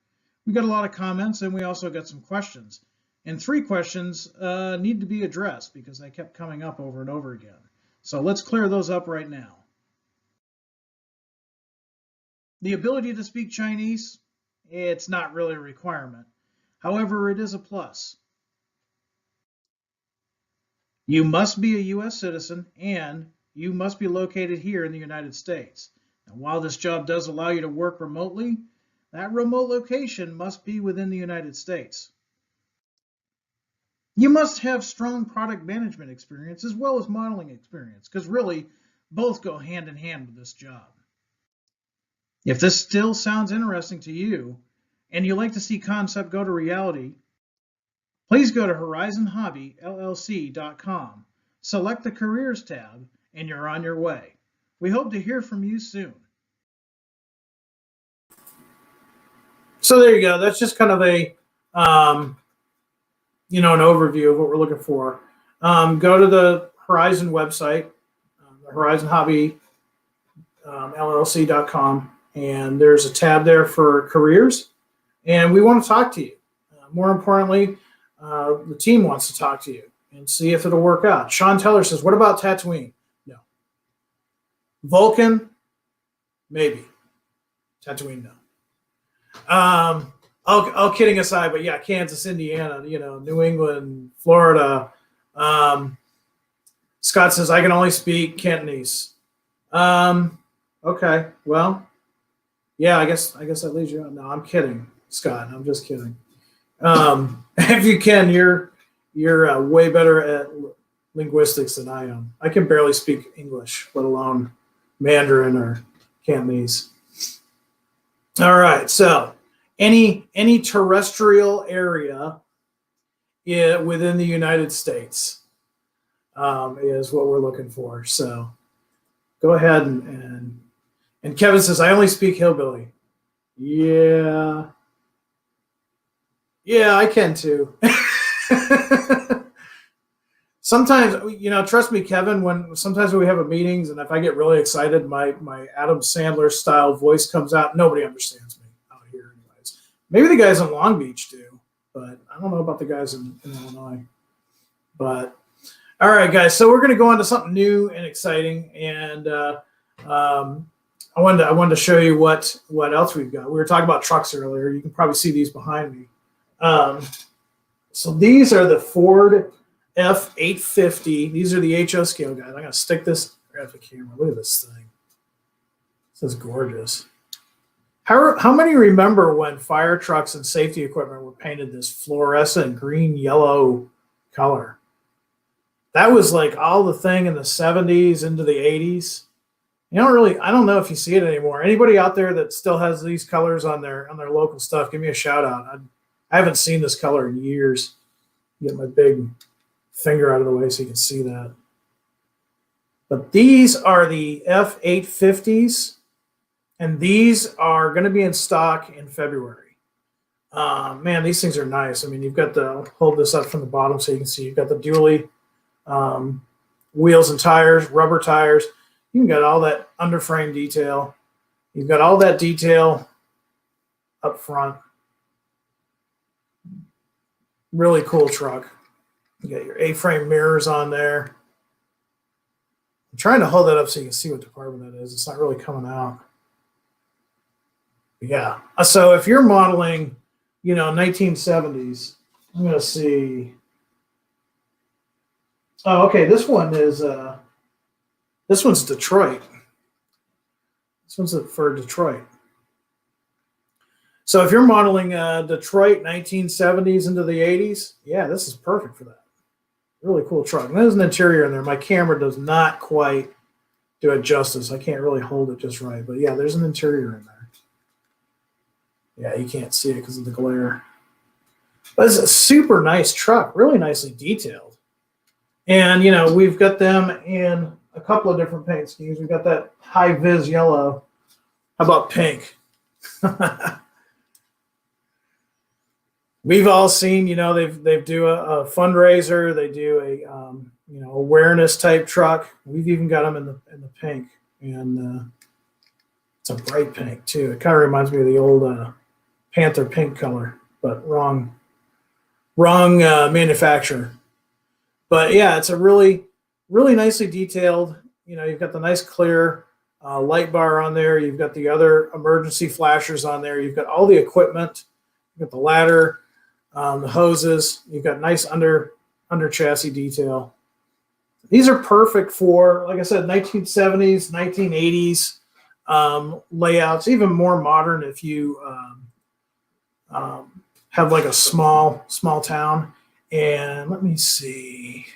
We got a lot of comments, and we also got some questions. And 3 questions need to be addressed because they kept coming up over and over again. So let's clear those up right now. The ability to speak Chinese, it's not really a requirement. However, it is a plus. You must be a U.S. citizen, and you must be located here in the United States. Now, while this job does allow you to work remotely, that remote location must be within the United States. You must have strong product management experience as well as modeling experience, because really, both go hand in hand with this job. If this still sounds interesting to you, and you like to see concept go to reality, please go to horizonhobbyllc.com, select the Careers tab, and you're on your way. We hope to hear from you soon. So there you go. That's just kind of a, an overview of what we're looking for. Go to the Horizon website, horizonhobbyllc.com, and there's a tab there for careers, and we want to talk to you. More importantly, the team wants to talk to you and see if it'll work out. Sean Teller says, what about Tatooine? No. Vulcan? Maybe. Tatooine, no. All kidding aside, but yeah, Kansas, Indiana, New England, Florida. Scott says, I can only speak Cantonese. Okay, well, yeah, I guess that leaves you out. No, I'm kidding, Scott. I'm just kidding. If you can, you're way better at linguistics than I am. I can barely speak English, let alone Mandarin or Cantonese. All right, so any terrestrial area within the United States is what we're looking for. So go ahead and Kevin says, I only speak hillbilly. Yeah, I can too. Sometimes, trust me, Kevin, sometimes when we have meetings and if I get really excited, my Adam Sandler style voice comes out. Nobody understands me out here anyways. Maybe the guys in Long Beach do, but I don't know about the guys in Illinois. But all right, guys, so we're going to go on to something new and exciting. And I wanted to show you what else we've got. We were talking about trucks earlier. You can probably see these behind me. So these are the Ford F850. These are the HO scale guys. I'm going to stick this at the camera. Look at this thing. This is gorgeous. How many remember when fire trucks and safety equipment were painted this fluorescent green yellow color? That was like all the thing in the 70s into the 80s. I don't know if you see it anymore. Anybody out there that still has these colors on their local stuff, give me a shout out. I haven't seen this color in years. Get my big finger out of the way so you can see that. But these are the F850s, and these are going to be in stock in February. Man, these things are nice. I mean, you've got I'll hold this up from the bottom so you can see you've got the dually wheels and tires, rubber tires. You've got all that underframe detail. You've got all that detail up front. Really cool truck. You got your A-frame mirrors on there. I'm trying to hold that up so you can see what department it is. It's not really coming out. Yeah. So if you're modeling, 1970s, I'm going to see. Oh, okay. This one is this one's Detroit. This one's for Detroit. So if you're modeling Detroit 1970s into the 80s, yeah, this is perfect for that. Really cool truck. And there's an interior in there. My camera does not quite do it justice. I can't really hold it just right. But yeah, there's an interior in there. Yeah, you can't see it because of the glare. But it's a super nice truck, really nicely detailed. And, we've got them in a couple of different paint schemes. We've got that high vis yellow. How about pink? We've all seen, they do a fundraiser. They do a, awareness type truck. We've even got them in the pink. And It's a bright pink too. It kind of reminds me of the old Panther pink color, but wrong manufacturer. But yeah, it's a really nicely detailed. You've got the nice clear light bar on there. You've got the other emergency flashers on there. You've got all the equipment. You've got the ladder, the hoses. You've got nice under chassis detail. These are perfect for, like I said, 1970s, 1980s layouts. Even more modern if you have like a small town. And let me see.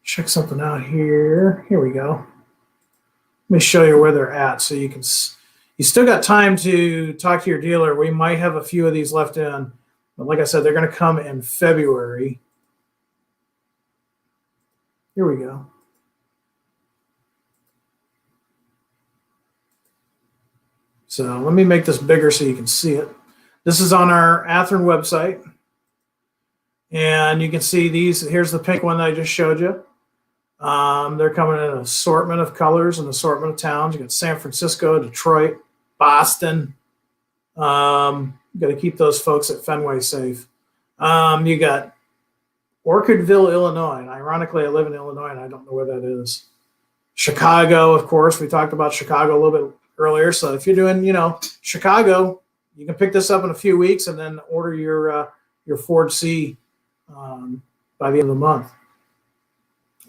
Check something out here. Here we go. Let me show you where they're at so you still got time to talk to your dealer. We might have a few of these left in, but like I said, they're going to come in February. Here we go. So let me make this bigger so you can see it. This is on our Athen website. And you can see these. Here's the pink one that I just showed you. They're coming in an assortment of colors and assortment of towns. You got San Francisco, Detroit, Boston. You got to keep those folks at Fenway safe. You got Orchardville, Illinois. And ironically, I live in Illinois, and I don't know where that is. Chicago, of course. We talked about Chicago a little bit earlier. So if you're doing, Chicago, you can pick this up in a few weeks and then order your Ford C by the end of the month.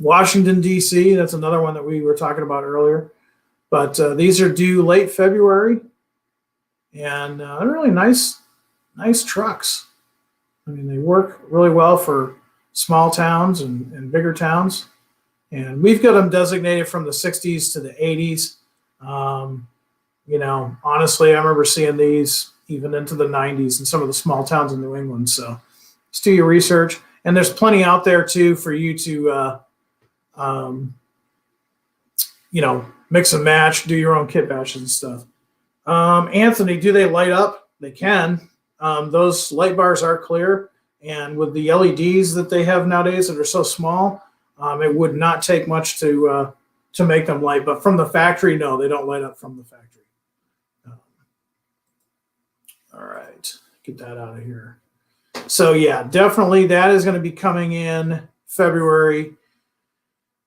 Washington, D.C., that's another one that we were talking about earlier. But these are due late February. And they're really nice trucks. I mean, they work really well for small towns and bigger towns. And we've got them designated from the 60s to the 80s. Honestly, I remember seeing these even into the 90s in some of the small towns in New England. So just do your research. And there's plenty out there, too, for you to, mix and match, do your own kit batches and stuff. Anthony, do they light up? They can. Those light bars are clear. And with the LEDs that they have nowadays that are so small, it would not take much to make them light. But from the factory, no, they don't light up from the factory. All right, get that out of here. So yeah, definitely that is going to be coming in February.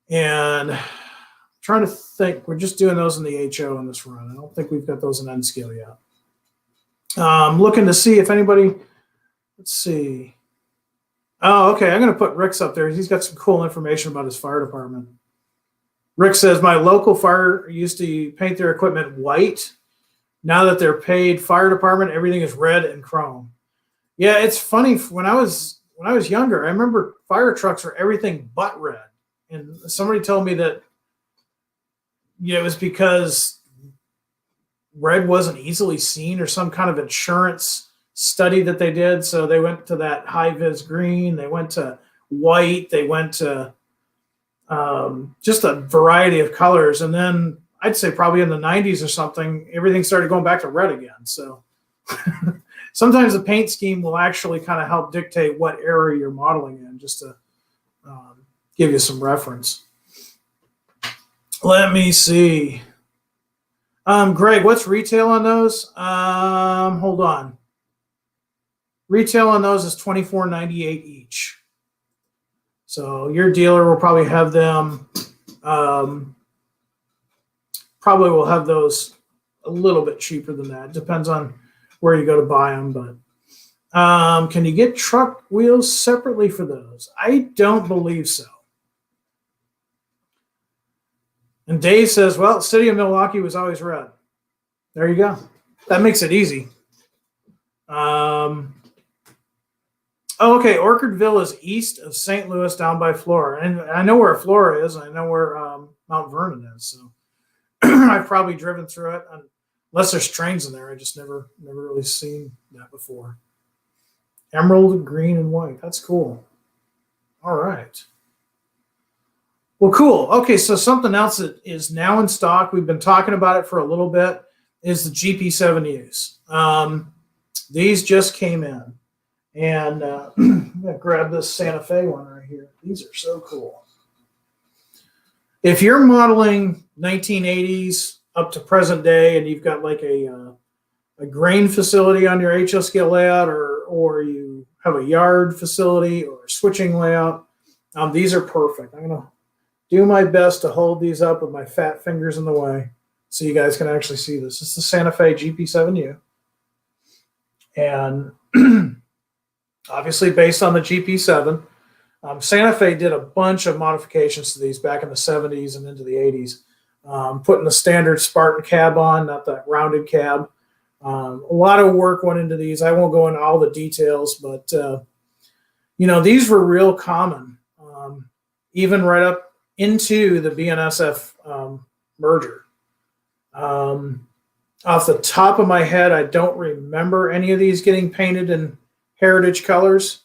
And I'm trying to think, we're just doing those in the HO in this run. I don't think we've got those in N scale yet. Looking to see if anybody, let's see. Oh, okay, I'm going to put Rick's up there. He's got some cool information about his fire department. Rick says, my local fire used to paint their equipment white. Now that they're paid fire department, everything is red and chrome. Yeah, it's funny. When I was younger, I remember fire trucks were everything but red. And somebody told me that it was because red wasn't easily seen or some kind of insurance study that they did. So they went to that high-vis green. They went to white. They went to just a variety of colors. And then I'd say probably in the 90s or something, everything started going back to red again. So sometimes the paint scheme will actually kind of help dictate what area you're modeling in, just to give you some reference. Let me see. Greg, what's retail on those? Hold on. Retail on those is $24.98 each. So your dealer will probably have them. Probably will have those a little bit cheaper than that. Depends on where you go to buy them. But can you get truck wheels separately for those? I don't believe so. And Dave says, well, City of Milwaukee was always red. There you go. That makes it easy. Okay. Orchardville is east of St. Louis down by Flora. And I know where Flora is. I know where Mount Vernon is. So I've probably driven through it. Unless there's trains in there. I just never really seen that before. Emerald, green, and white. That's cool. All right. Well, cool. Okay, so something else that is now in stock, we've been talking about it for a little bit, is the GP7us. These just came in. And I'm going to grab this Santa Fe one right here. These are so cool. If you're modeling 1980s up to present day, and you've got like a grain facility on your HO scale layout, or you have a yard facility or a switching layout, these are perfect. I'm going to do my best to hold these up with my fat fingers in the way so you guys can actually see this. It's the Santa Fe GP7u. And obviously based on the GP7, Santa Fe did a bunch of modifications to these back in the 70s and into the 80s, putting the standard Spartan cab on, not that rounded cab. A lot of work went into these. I won't go into all the details, but these were real common, even right up into the BNSF merger. Off the top of my head, I don't remember any of these getting painted in heritage colors,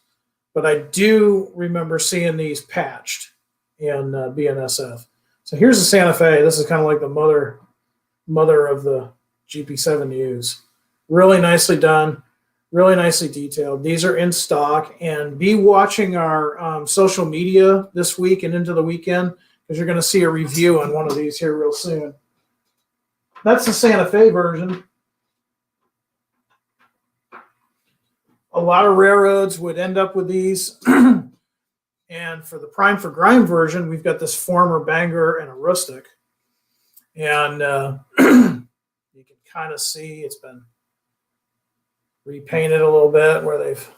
but I do remember seeing these patched in BNSF. So here's the Santa Fe. This is kind of like the mother of the GP7Us. Really nicely done, really nicely detailed. These are in stock, and be watching our social media this week and into the weekend, because you're going to see a review on one of these here real soon. That's the Santa Fe version. A lot of railroads would end up with these. And for the Prime for Grime version, we've got this former Bangor and a rustic. And you can kind of see it's been repainted a little bit where they've,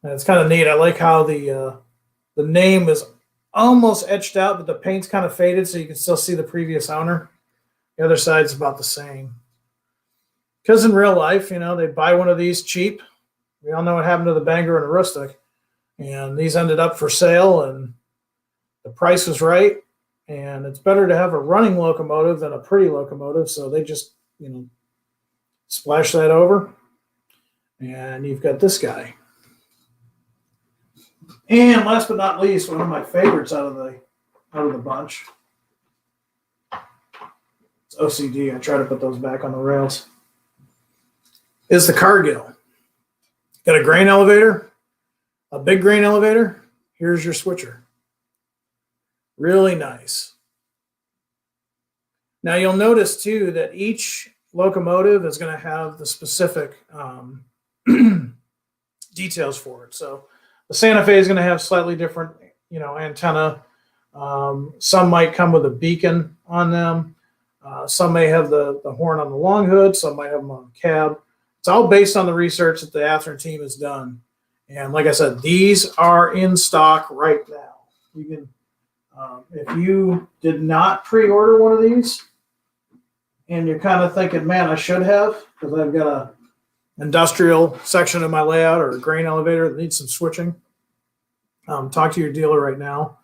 and it's kind of neat. I like how the name is almost etched out, but the paint's kind of faded so you can still see the previous owner. The other side's about the same. Because in real life, they buy one of these cheap. We all know what happened to the Bangor and a rustic. And these ended up for sale, and the price was right. And it's better to have a running locomotive than a pretty locomotive. So they just, splash that over. And you've got this guy. And last but not least, one of my favorites out of the bunch. It's OCD. I try to put those back on the rails. Is the Cargill. Got a grain elevator, a big grain elevator. Here's your switcher. Really nice. Now you'll notice too that each locomotive is going to have the specific details for it. So the Santa Fe is going to have slightly different, antenna. Some might come with a beacon on them. Some may have the horn on the long hood. Some might have them on the cab. It's all based on the research that the Athen team has done. And like I said, these are in stock right now. You can, if you did not pre-order one of these, and you're kind of thinking, man, I should have, because I've got a industrial section of my layout or a grain elevator that needs some switching, talk to your dealer right now.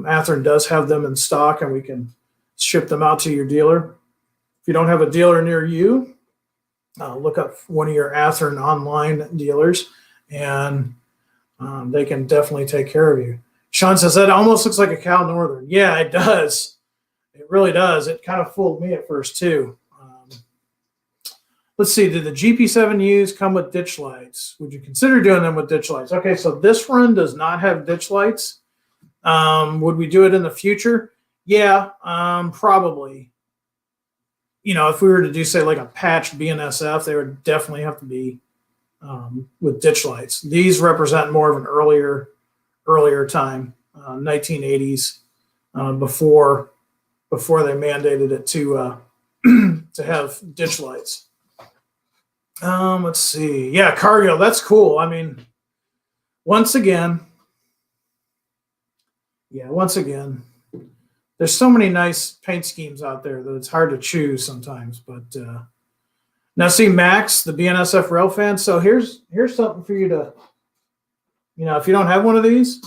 Athen does have them in stock, and we can ship them out to your dealer. If you don't have a dealer near you, look up one of your Athen online dealers, and they can definitely take care of you. Sean says, that almost looks like a Cal Northern. Yeah, it does. It really does. It kind of fooled me at first, too. Let's see. Did the GP7Us come with ditch lights? Would you consider doing them with ditch lights? Okay, so this run does not have ditch lights. Would we do it in the future? Yeah, probably. If we were to do, say, like a patched BNSF, they would definitely have to be with ditch lights. These represent more of an earlier time, 1980s, before they mandated it to to have ditch lights. Let's see. Yeah, Cargill, that's cool. I mean, once again, there's so many nice paint schemes out there that it's hard to choose sometimes. But now, see, Max, the BNSF rail fan. So here's something for you to, if you don't have one of these,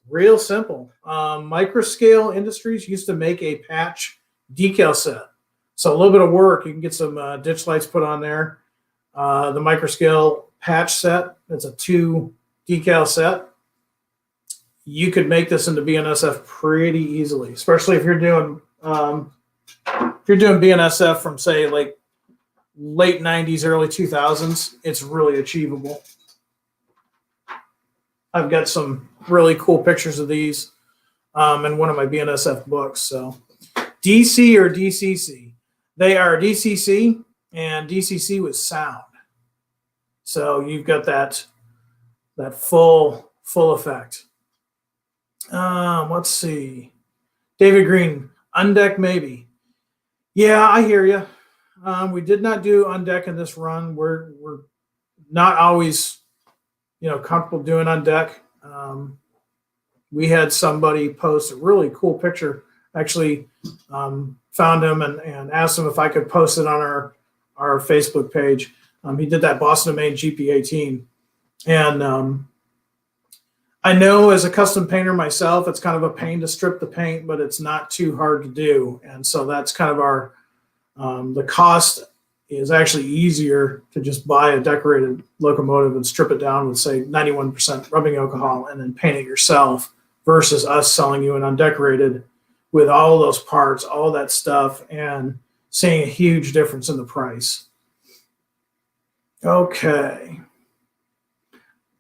real simple. Microscale Industries used to make a patch decal set. So a little bit of work, you can get some ditch lights put on there. The Microscale patch set, it's a 2 decal set. You could make this into BNSF pretty easily, especially if you're doing BNSF from, say, like late 90s, early 2000s. It's really achievable. I've got some really cool pictures of these in one of my BNSF books. So DC or DCC? They are DCC, and DCC with sound. So you've got that full effect. Let's see. David Green, undeck maybe. Yeah, I hear you. We did not do undeck in this run. We're not always, comfortable doing undeck. We had somebody post a really cool picture. Actually, found him and asked him if I could post it on our Facebook page. He did that Boston to Maine GP18, and I know as a custom painter myself, it's kind of a pain to strip the paint, but it's not too hard to do. And so that's kind of our, the cost is actually easier to just buy a decorated locomotive and strip it down with, say, 91% rubbing alcohol and then paint it yourself versus us selling you an undecorated with all those parts, all that stuff, and seeing a huge difference in the price. Okay.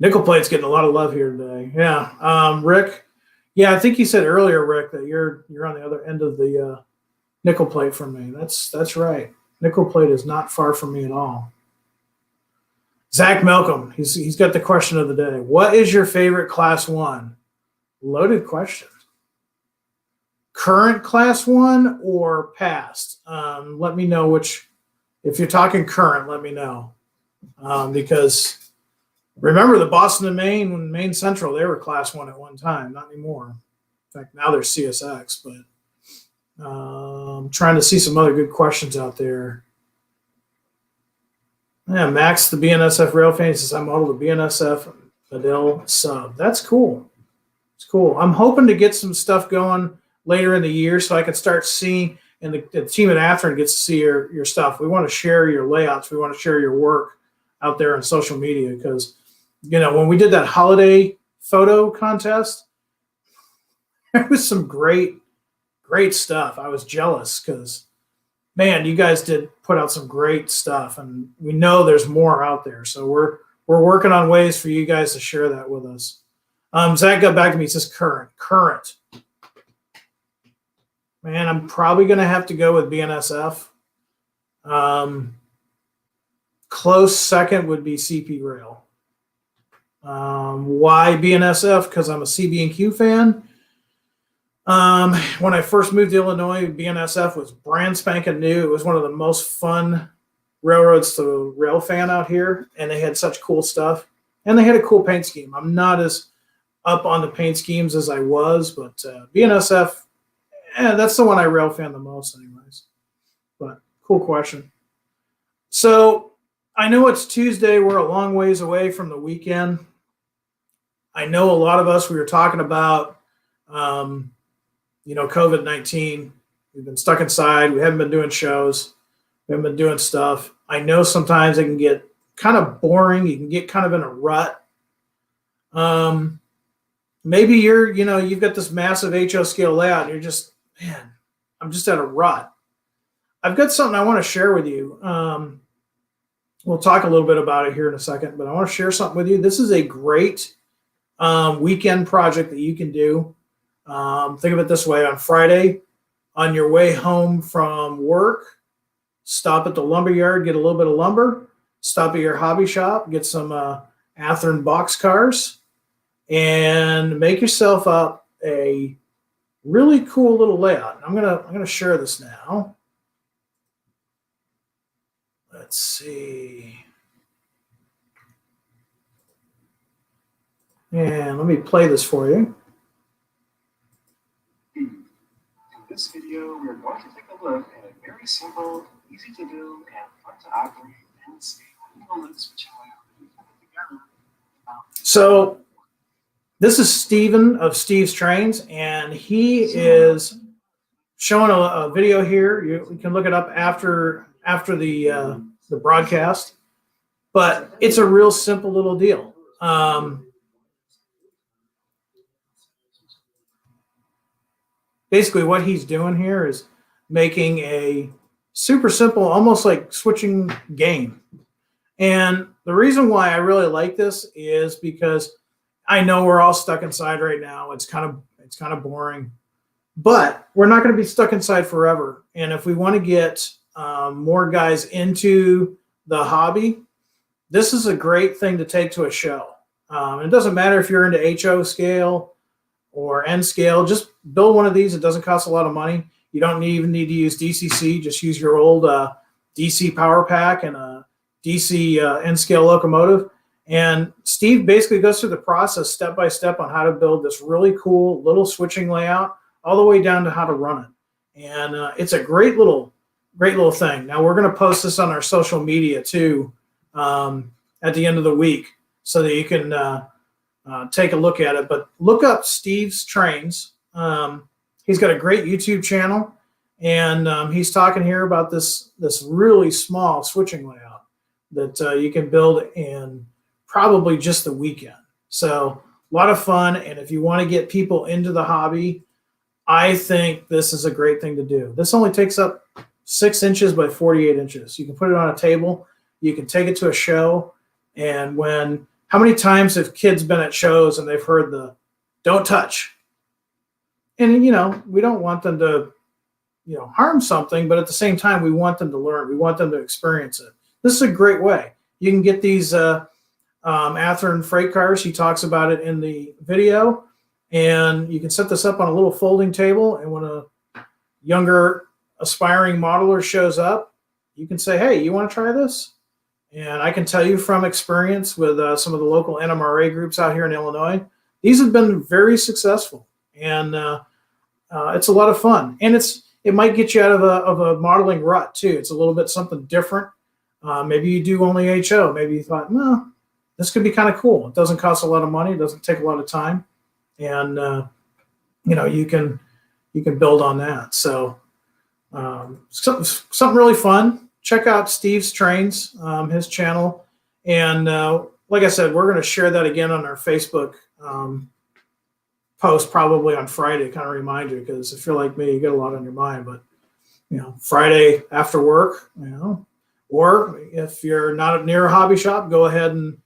Nickel plate's getting a lot of love here today. Yeah. Rick. Yeah, I think you said earlier, Rick, that you're on the other end of the nickel plate from me. That's right. Nickel plate is not far from me at all. Zach Malcolm, he's got the question of the day. What is your favorite class 1? Loaded question. Current class 1 or past? Let me know which. If you're talking current, let me know. Because remember the Boston and Maine, when Maine Central, they were class 1 at one time, not anymore. In fact, now they're CSX, but I'm trying to see some other good questions out there. Yeah, Max, the BNSF rail fan, says I modeled the BNSF Adele sub. That's cool. It's cool. I'm hoping to get some stuff going later in the year so I can start seeing, and the team at Athen gets to see your stuff. We want to share your layouts. We want to share your work out there on social media because, when we did that holiday photo contest, there was some great stuff. I was jealous because, man, you guys did put out some great stuff, and we know there's more out there. So we're working on ways for you guys to share that with us. Zach got back to me. He says current. Man, I'm probably going to have to go with BNSF. Close second would be CP Rail. Why BNSF? Because I'm a CB&Q fan. When I first moved to Illinois, BNSF was brand spanking new. It was one of the most fun railroads to rail fan out here, and they had such cool stuff. And they had a cool paint scheme. I'm not as up on the paint schemes as I was, but BNSF, that's the one I rail fan the most anyways. But cool question. So I know it's Tuesday. We're a long ways away from the weekend. I know a lot of us, we were talking about, COVID-19. We've been stuck inside. We haven't been doing shows. We haven't been doing stuff. I know sometimes it can get kind of boring. You can get kind of in a rut. Maybe you've got this massive HO scale layout and you're just, man, I'm just at a rut. I've got something I want to share with you. We'll talk a little bit about it here in a second, but I want to share something with you. This is a great weekend project that you can do. Think of it this way. On Friday, on your way home from work, stop at the lumber yard, get a little bit of lumber, stop at your hobby shop, get some Athen box cars, and make yourself up a really cool little layout. I'm gonna share this now. Let's see. And let me play this for you. In this video, we're going to take a look at a very simple, easy to do, and fun to operate and see how it looks together. So this is Steven of Steve's Trains, and he is showing a video here. You can look it up after the broadcast, but it's a real simple little deal. Basically, what he's doing here is making a super simple, almost like switching game. And the reason why I really like this is because I know we're all stuck inside right now. It's kind of boring, But we're not going to be stuck inside forever. And if we want to get more guys into the hobby, this is a great thing to take to a show. It doesn't matter if you're into HO scale or N scale. Just build one of these. It doesn't cost a lot of money. You don't even need to use DCC. Just use your old DC power pack and a DC N scale locomotive. And Steve basically goes through the process step by step on how to build this really cool little switching layout, all the way down to how to run it. And it's a great little thing. Now we're going to post this on our social media too at the end of the week, so that you can take a look at it. But look up Steve's Trains. He's got a great YouTube channel, and he's talking here about this really small switching layout that you can build in probably just the weekend. So a lot of fun, and if you want to get people into the hobby, I think this is a great thing to do. This only takes up 6 inches by 48 inches. You can put it on a table. You can take it to a show. And how many times have kids been at shows and they've heard the "don't touch"? And, we don't want them to, harm something, but at the same time, we want them to learn. We want them to experience it. This is a great way. You can get these Athen freight cars. He talks about it in the video. And you can set this up on a little folding table. And when a younger aspiring modeler shows up, you can say, "Hey, you want to try this?" And I can tell you from experience with some of the local NMRA groups out here in Illinois, these have been very successful. And it's a lot of fun. And it might get you out of a modeling rut too. It's a little bit something different. Maybe you do only HO. Maybe you thought, no, this could be kind of cool. It doesn't cost a lot of money. It doesn't take a lot of time. And, you can build on that. So something really fun. Check out Steve's Trains, his channel. And like I said, we're going to share that again on our Facebook post probably on Friday, kind of remind you, because if you're like me, you get a lot on your mind. But, Friday after work, or if you're not near a hobby shop, go ahead and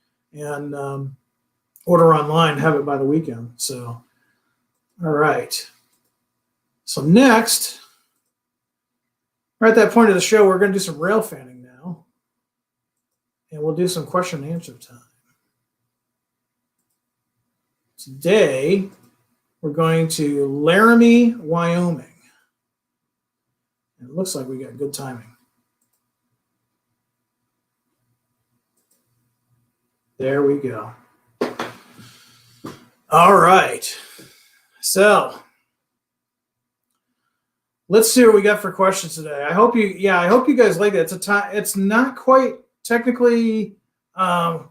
order online, have it by the weekend. So, all right. So next, we're at that point of the show, we're going to do some rail fanning now. And we'll do some question and answer time. Today, we're going to Laramie, Wyoming. And it looks like we got good timing. There we go. All right. So let's see what we got for questions today. I hope you guys like it. It's not quite technically not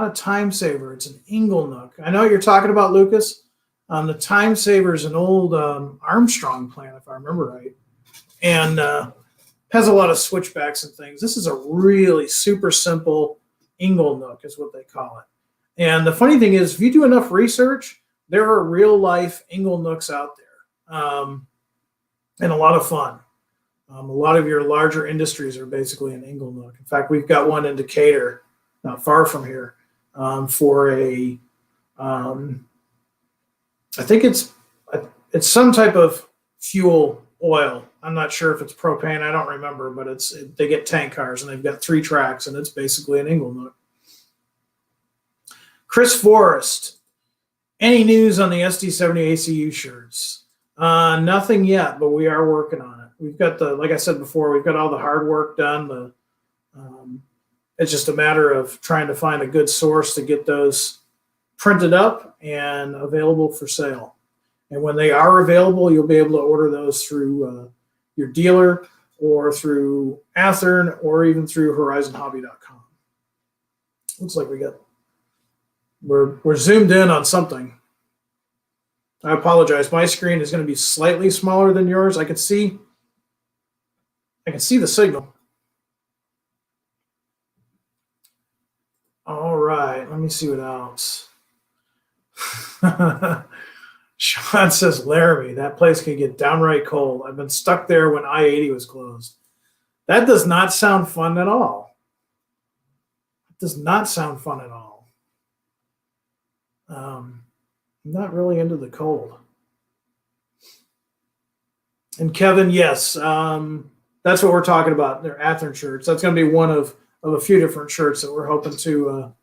a time saver. It's an Inglenook. I know what you're talking about, Lucas. The time saver is an old Armstrong plant, if I remember right, and has a lot of switchbacks and things. This is a really super simple Inglenook, is what they call it. And the funny thing is, if you do enough research, there are real life Inglenooks out there, and a lot of fun. A lot of your larger industries are basically an Inglenook. In fact, we've got one in Decatur, not far from here, for a, I think it's some type of fuel oil. I'm not sure if it's propane. I don't remember, but they get tank cars and they've got 3 tracks, and it's basically an Inglenook. Chris Forrest, any news on the SD70 ACU shirts? Nothing yet, but we are working on it. We've got like I said before, we've got all the hard work done. It's just a matter of trying to find a good source to get those printed up and available for sale. And when they are available, you'll be able to order those through your dealer or through Athen or even through horizonhobby.com. Looks like we're zoomed in on something. I apologize. My screen is going to be slightly smaller than yours. I can see the signal. All right, let me see what else. Sean says, Laramie, that place can get downright cold. I've been stuck there when I-80 was closed. That does not sound fun at all. It does not sound fun at all. I'm not really into the cold. And Kevin, yes, that's what we're talking about. They're Athen shirts. That's going to be one of a few different shirts that we're hoping to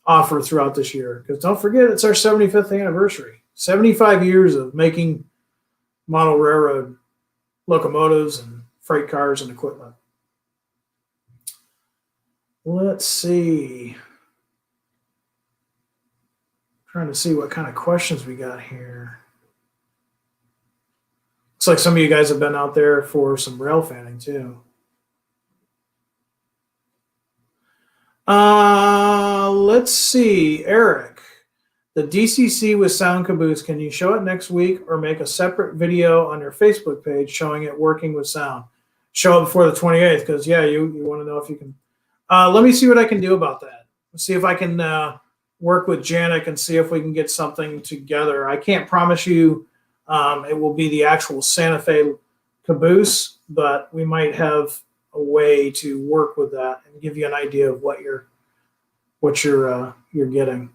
offer throughout this year. Because don't forget, it's our 75th anniversary. 75 years of making model railroad locomotives and freight cars and equipment. Let's see. Trying to see what kind of questions we got here. Looks like some of you guys have been out there for some rail fanning too. Let's see, Eric. The DCC with sound caboose, can you show it next week or make a separate video on your Facebook page showing it working with sound? Show it before the 28th because, yeah, you want to know if you can. Let me see what I can do about that. See if I can work with Janik and see if we can get something together. I can't promise you it will be the actual Santa Fe caboose, but we might have a way to work with that and give you an idea of what you're getting.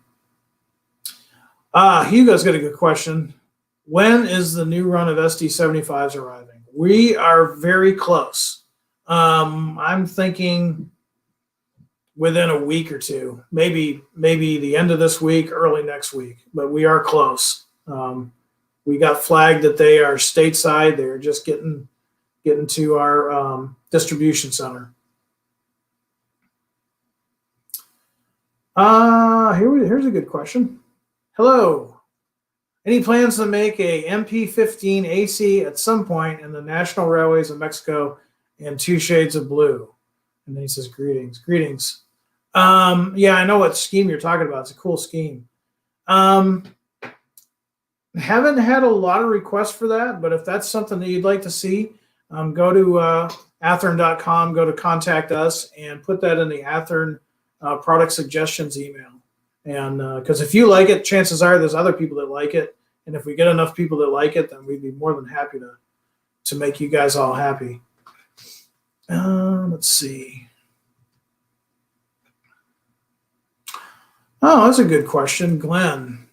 Hugo's got a good question. When is the new run of SD75s arriving? We are very close. I'm thinking within a week or two, maybe the end of this week, early next week, but we are close. We got flagged that they are stateside. They're just getting to our distribution center. Here's a good question. Hello. Any plans to make a MP15 AC at some point in the National Railways of Mexico in 2 shades of blue? And then he says, greetings. Greetings. Yeah, I know what scheme you're talking about. It's a cool scheme. Haven't had a lot of requests for that, but if that's something that you'd like to see, go to athern.com, go to contact us, and put that in the Athern product suggestions email. And because if you like it, chances are there's other people that like it. And if we get enough people that like it, then we'd be more than happy to make you guys all happy. Let's see. Oh, that's a good question. Glenn,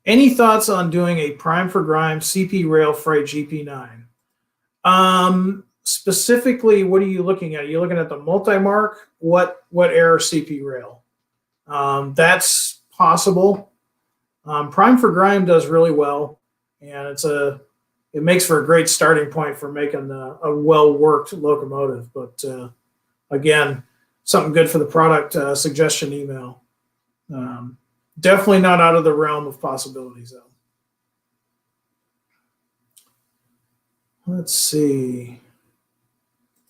any thoughts on doing a prime for grime CP rail freight GP9? Specifically, what are you looking at? Are you looking at the multi-mark? What era CP rail? That's possible. Prime for grime does really well, and it makes for a great starting point for making a well-worked locomotive. But again, something good for the product suggestion email. Definitely not out of the realm of possibilities, though. Let's see.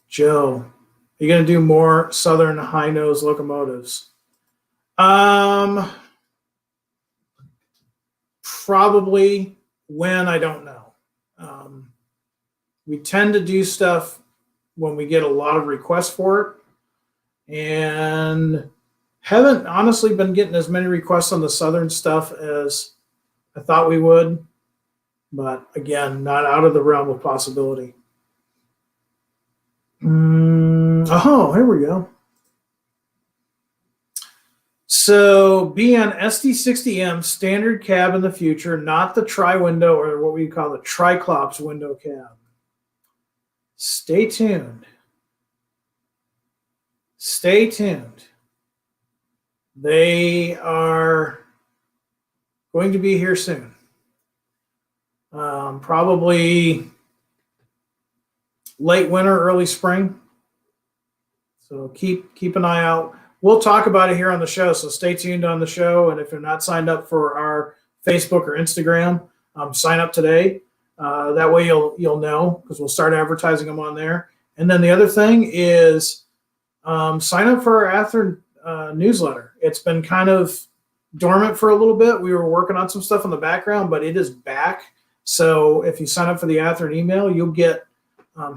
Joe, are you going to do more Southern high-nose locomotives? Probably. When, I don't know. We tend to do stuff when we get a lot of requests for it, and haven't honestly been getting as many requests on the Southern stuff as I thought we would, but again, not out of the realm of possibility. Oh, here we go. So be on SD60M standard cab in the future, not the tri-window or what we call the Triclops window cab. Stay tuned. Stay tuned. They are going to be here soon. Probably late winter, early spring. So keep an eye out. We'll talk about it here on the show, so stay tuned on the show. And if you're not signed up for our Facebook or Instagram, sign up today. That way you'll know, because we'll start advertising them on there. And then the other thing is sign up for our Athern newsletter. It's been kind of dormant for a little bit. We were working on some stuff in the background, but it is back. So if you sign up for the Athern email, you'll get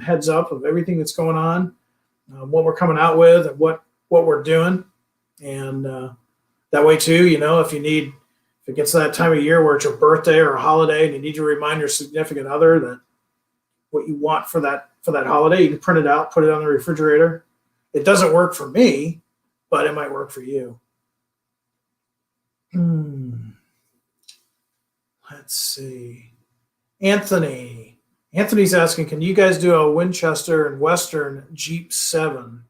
heads up of everything that's going on, what we're coming out with, and what we're doing. And that way too, if it gets to that time of year where it's your birthday or a holiday and you need to remind your significant other that what you want for that holiday, you can print it out, put it on the refrigerator. It doesn't work for me, but it might work for you. Let's see. Anthony, Anthony's asking, can you guys do a Winchester and Western GP7?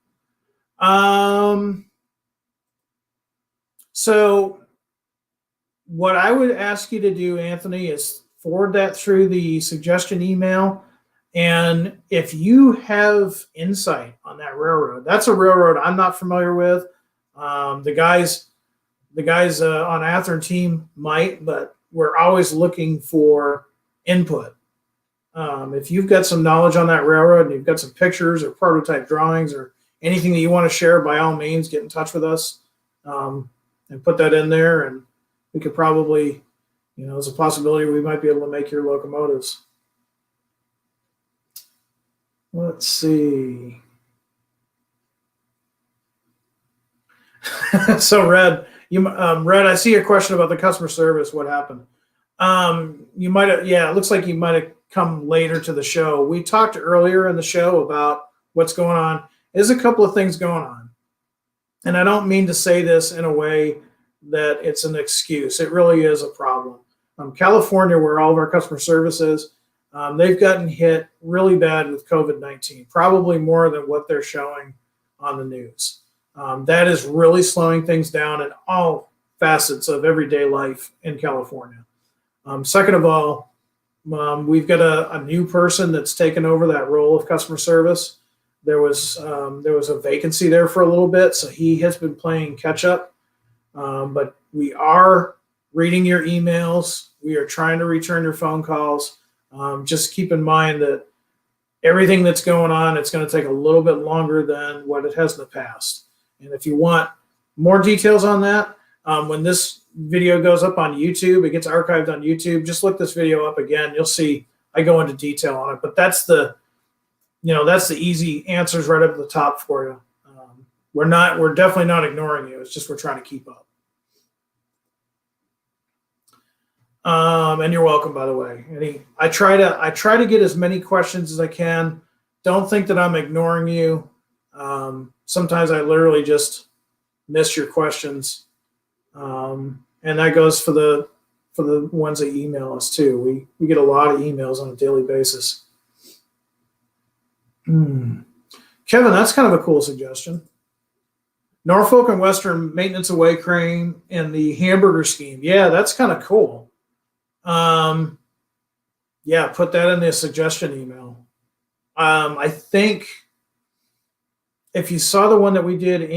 So what I would ask you to do, Anthony, is forward that through the suggestion email. And if you have insight on that railroad, that's a railroad I'm not familiar with. The guys on Athen team might, but we're always looking for input. If you've got some knowledge on that railroad and you've got some pictures or prototype drawings or anything that you want to share, by all means, get in touch with us and put that in there. And we could probably, there's a possibility we might be able to make your locomotives. Let's see. So Red, Red, I see your question about the customer service. What happened? You might have, it looks like you might have come later to the show. We talked earlier in the show about what's going on. There's a couple of things going on. And I don't mean to say this in a way that it's an excuse. It really is a problem. California, where all of our customer service is, they've gotten hit really bad with COVID-19, probably more than what they're showing on the news. That is really slowing things down in all facets of everyday life in California. Second of all, we've got a new person that's taken over that role of customer service. There was a vacancy there for a little bit, so he has been playing catch up. But we are reading your emails. We are trying to return your phone calls. Just keep in mind that everything that's going on, it's going to take a little bit longer than what it has in the past. And if you want more details on that, when this video goes up on YouTube, it gets archived on YouTube. Just look this video up again. You'll see I go into detail on it. But that's the easy answers right up at the top for you. We're definitely not ignoring you. It's just we're trying to keep up. And you're welcome, by the way. I try to get as many questions as I can. Don't think that I'm ignoring you. Sometimes I literally just miss your questions. And that goes for the ones that email us too. We get a lot of emails on a daily basis. Kevin, that's kind of a cool suggestion. Norfolk and Western maintenance away crane and the hamburger scheme. Yeah, that's kind of cool. Yeah, put that in the suggestion email. I think if you saw the one that we did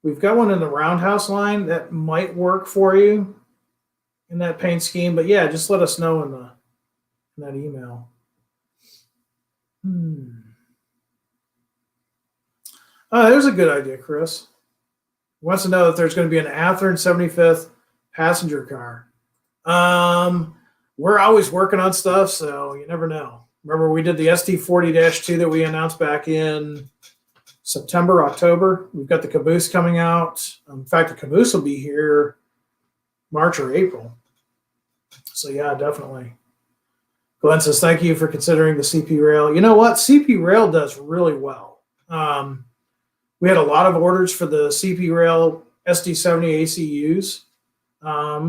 we've got one in the roundhouse line that might work for you in that paint scheme. But yeah, just let us know in that email. There's a good idea, Chris. He wants to know if there's going to be an Athen 75th passenger car. We're always working on stuff, so you never know. Remember, we did the SD40-2 that we announced back in September, October. We've got the caboose coming out. In fact, the caboose will be here March or April. So yeah, definitely. Glenn says, thank you for considering the CP Rail. You know what? CP Rail does really well. We had a lot of orders for the CP Rail SD70 ACUs.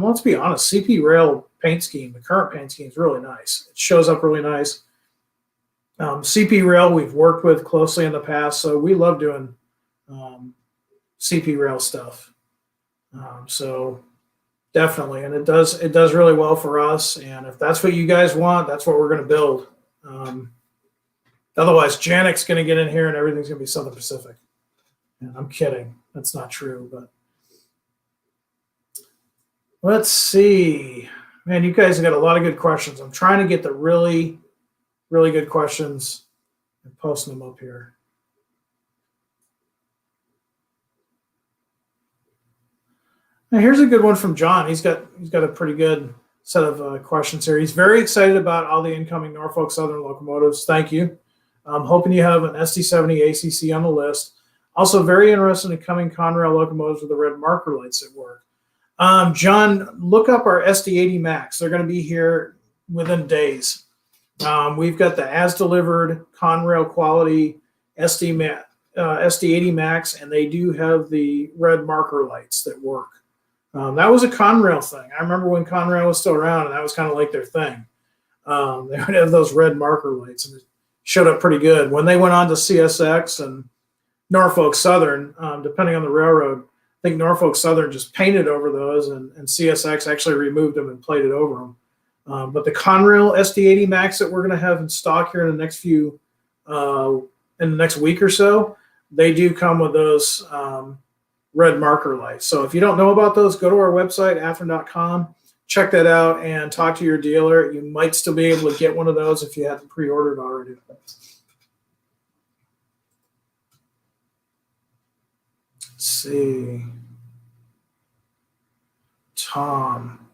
Let's be honest, CP Rail paint scheme, the current paint scheme is really nice. It shows up really nice. CP Rail we've worked with closely in the past, so we love doing CP Rail stuff. So definitely, and it does really well for us. And if that's what you guys want, that's what we're going to build. Otherwise, Janek's going to get in here and everything's going to be Southern Pacific. And I'm kidding. That's not true, but let's see. Man, you guys have got a lot of good questions. I'm trying to get the really, really good questions and posting them up here. Now, here's a good one from John. He's got a pretty good set of questions here. He's very excited about all the incoming Norfolk Southern locomotives. Thank you. I'm hoping you have an SD70 ACC on the list. Also very interested in coming Conrail locomotives with the red marker lights at work. John, look up our SD80 Max. They're going to be here within days. We've got the as-delivered Conrail quality SD80 Max, and they do have the red marker lights that work. That was a Conrail thing. I remember when Conrail was still around, and that was kind of like their thing. They would have those red marker lights, and it showed up pretty good. When they went on to CSX and Norfolk Southern, depending on the railroad, I think Norfolk Southern just painted over those, and CSX actually removed them and plated over them. But the Conrail SD80 Max that we're going to have in stock here in the next in the next week or so, they do come with those red marker lights. So if you don't know about those, go to our website, athen.com, check that out, and talk to your dealer. You might still be able to get one of those if you haven't pre-ordered already. Let's see. Tom.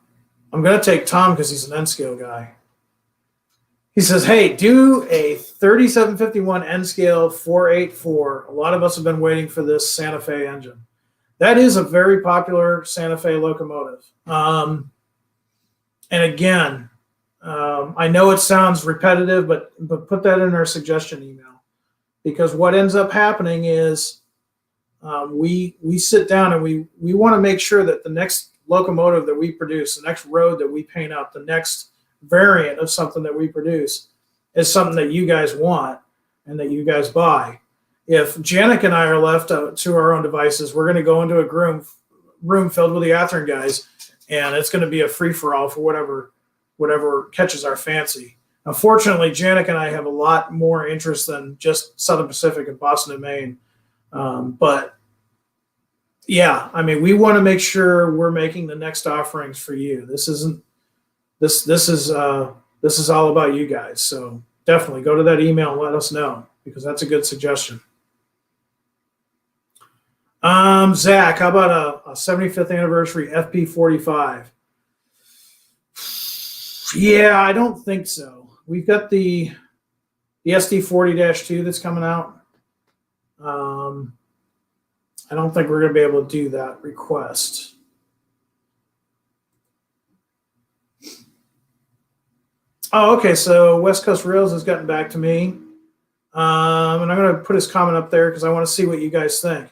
I'm going to take Tom because he's an N-scale guy. He says, hey, do a 3751 N-scale 484. A lot of us have been waiting for this Santa Fe engine. That is a very popular Santa Fe locomotive. And again, I know it sounds repetitive, but put that in our suggestion email. Because what ends up happening is we sit down and we want to make sure that the next locomotive that we produce, the next road that we paint up, the next variant of something that we produce is something that you guys want and that you guys buy. If Janik and I are left to our own devices, we're going to go into a room filled with the Athen guys, and it's going to be a free-for-all for whatever catches our fancy. Unfortunately, Janik and I have a lot more interest than just Southern Pacific and Boston and Maine. But yeah, I mean, we want to make sure we're making the next offerings for you. This is all about you guys. So definitely go to that email and let us know, because that's a good suggestion. Zach, how about a 75th anniversary FP45? Yeah, I don't think so. We've got the SD40-2 that's coming out. I don't think we're going to be able to do that request. Oh, okay. So West Coast Rails has gotten back to me. And I'm going to put his comment up there because I want to see what you guys think.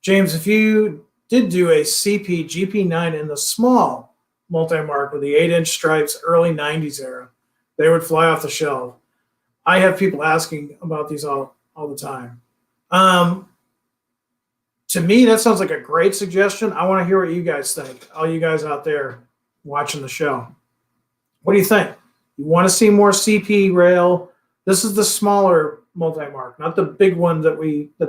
James, if you did do a CP GP9 in the small multi-mark with the 8-inch stripes, early 90s era, they would fly off the shelf. I have people asking about these all the time. To me, that sounds like a great suggestion. I want to hear what you guys think, all you guys out there watching the show. What do you think? You want to see more CP rail? This is the smaller multi-mark, not the big one that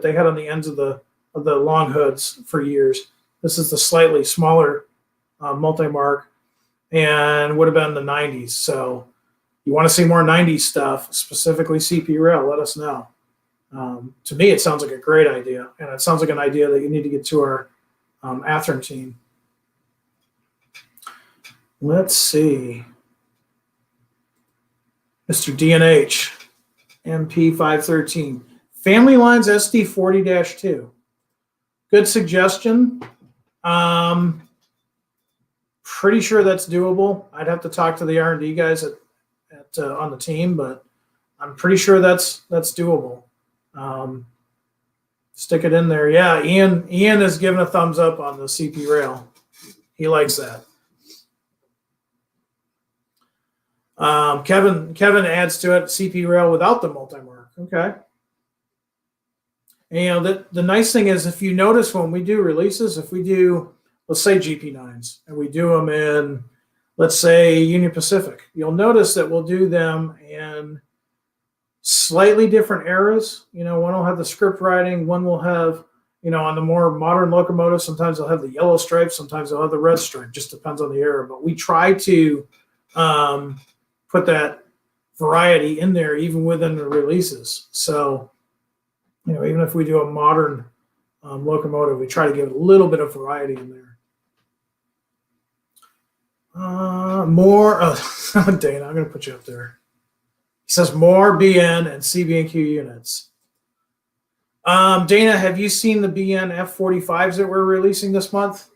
they had on the ends of the long hoods for years. This is the slightly smaller multi-mark, and would have been the 90s. So you want to see more 90s stuff, specifically CP rail, let us know. To me, it sounds like a great idea, and it sounds like an idea that you need to get to our Athen team. Let's see. Mr. DNH, MP513. Family Lines SD40-2. Good suggestion. Pretty sure that's doable. I'd have to talk to the R&D guys on the team, but I'm pretty sure that's doable. Stick it in there. Yeah, Ian has given a thumbs up on the CP rail. He likes that. Kevin adds to it CP rail without the multi-mark. Okay. And the nice thing is, if you notice when we do releases, if we do, let's say GP9s, and we do them in, let's say Union Pacific, you'll notice that we'll do them in slightly different eras. One will have the script writing, one will have, on the more modern locomotives, sometimes they'll have the yellow stripe, sometimes they'll have the red stripe, just depends on the era. But we try to put that variety in there even within the releases. So, even if we do a modern locomotive, we try to give a little bit of variety in there. Dana, I'm going to put you up there. He says more BN and CB&Q units. Dana, have you seen the BN F45s that we're releasing this month?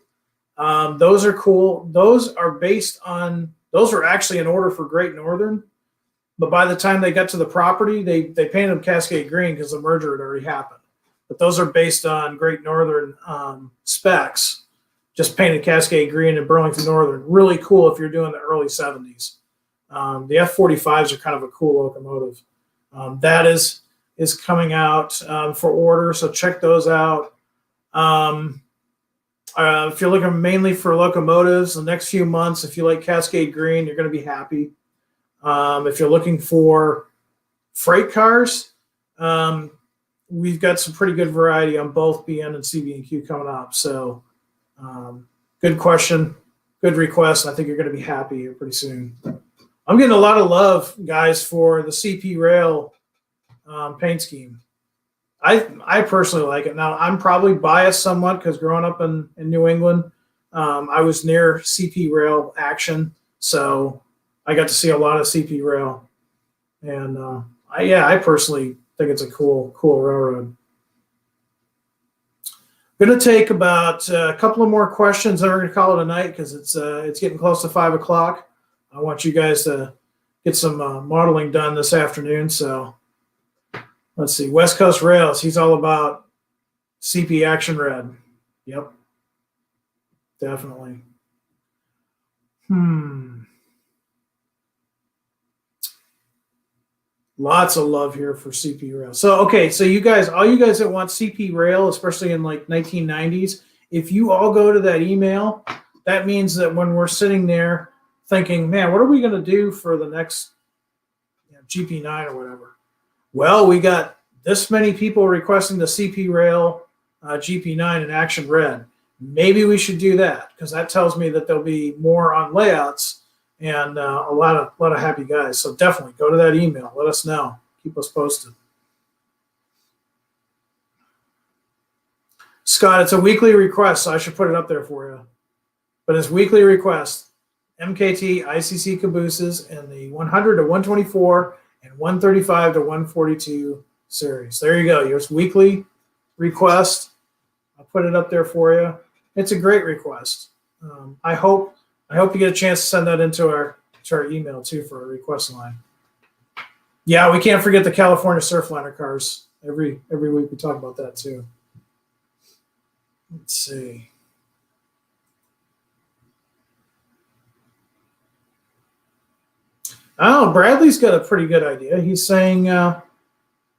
Those are cool. Those are actually in order for Great Northern, but by the time they got to the property, they painted them Cascade Green because the merger had already happened. But those are based on Great Northern specs. just painted Cascade Green in Burlington Northern. Really cool if you're doing the early 70s. The F-45s are kind of a cool locomotive. That is coming out for order, so check those out. If you're looking mainly for locomotives, the next few months, if you like Cascade Green, you're going to be happy. If you're looking for freight cars, we've got some pretty good variety on both BN and CB&Q coming up. So good question, good request. I think you're going to be happy here pretty soon. I'm getting a lot of love, guys, for the CP Rail paint scheme. I personally like it. Now, I'm probably biased somewhat because growing up in New England, I was near CP Rail action, so I got to see a lot of CP Rail. And I personally think it's a cool railroad. I'm going to take about a couple of more questions, and we're going to call it a night because it's getting close to 5 o'clock. I want you guys to get some modeling done this afternoon. So let's see. West Coast Rails. He's all about CP Action Red. Yep. Definitely. Lots of love here for CP Rail. So, okay. So you guys, all you guys that want CP Rail, especially in like 1990s, if you all go to that email, that means that when we're sitting there thinking, man, what are we going to do for the next GP9 or whatever? Well, we got this many people requesting the CP Rail GP9 in Action Red. Maybe we should do that because that tells me that there'll be more on layouts and a lot of happy guys. So definitely go to that email. Let us know. Keep us posted. Scott, it's a weekly request, so I should put it up there for you. But it's weekly request. MKT ICC cabooses in the 100 to 124 and 135 to 142 series. There you go. Your weekly request. I'll put it up there for you. It's a great request. I hope you get a chance to send that into our email too for a request line. Yeah, we can't forget the California Surfliner cars. Every week we talk about that too. Let's see. Oh, Bradley's got a pretty good idea. He's saying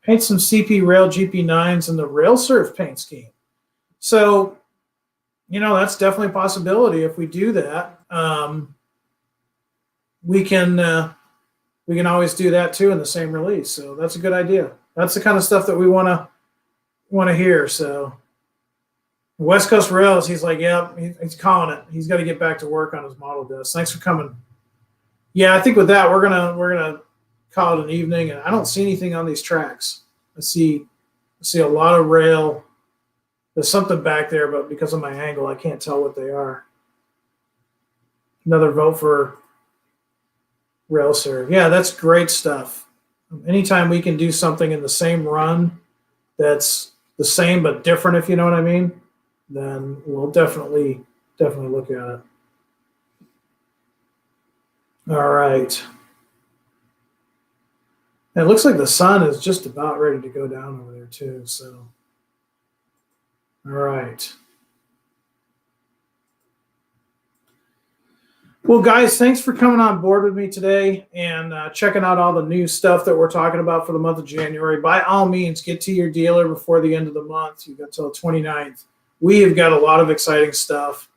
paint some CP Rail GP9s in the Rail Surf paint scheme. So, that's definitely a possibility. If we do that, we can always do that too in the same release. So that's a good idea. That's the kind of stuff that we want to hear. So West Coast Rails, he's like, yeah, he's calling it. He's got to get back to work on his model desk. Thanks for coming. Yeah, I think with that we're gonna call it an evening, and I don't see anything on these tracks. I see a lot of rail. There's something back there, but because of my angle, I can't tell what they are. Another vote for Rail Serve. Yeah, that's great stuff. Anytime we can do something in the same run that's the same but different, if you know what I mean, then we'll definitely look at it. All right. And it looks like the sun is just about ready to go down over there too. So, all right. Well, guys, thanks for coming on board with me today and checking out all the new stuff that we're talking about for the month of January. By all means, get to your dealer before the end of the month. You've got till the 29th. We have got a lot of exciting stuff.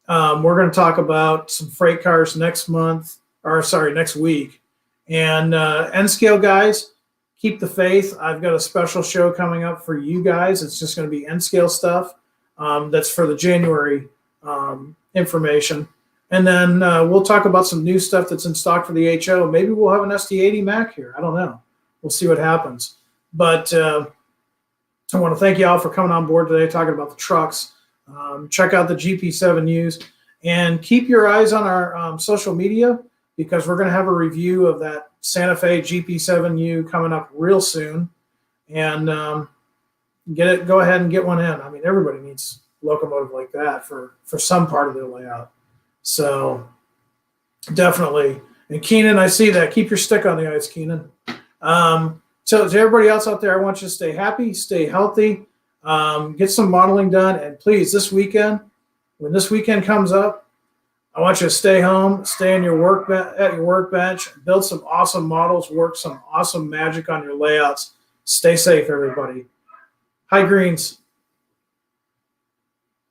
We're going to talk about some freight cars next week. And N-Scale guys, keep the faith. I've got a special show coming up for you guys. It's just going to be N-Scale stuff. That's for the January information. And then we'll talk about some new stuff that's in stock for the HO. Maybe we'll have an ST80 Mac here. I don't know. We'll see what happens. But I want to thank you all for coming on board today, talking about the trucks. Check out the GP7Us. And keep your eyes on our social media because we're going to have a review of that Santa Fe GP7U coming up real soon. And go ahead and get one in. I mean, everybody needs a locomotive like that for some part of their layout. So definitely. And Keenan, I see that. Keep your stick on the ice, Keenan. So to everybody else out there, I want you to stay happy, stay healthy, get some modeling done. And please, this weekend, when this weekend comes up, I want you to stay home, stay in your at your workbench, build some awesome models, work some awesome magic on your layouts. Stay safe, everybody. Hi, Greens.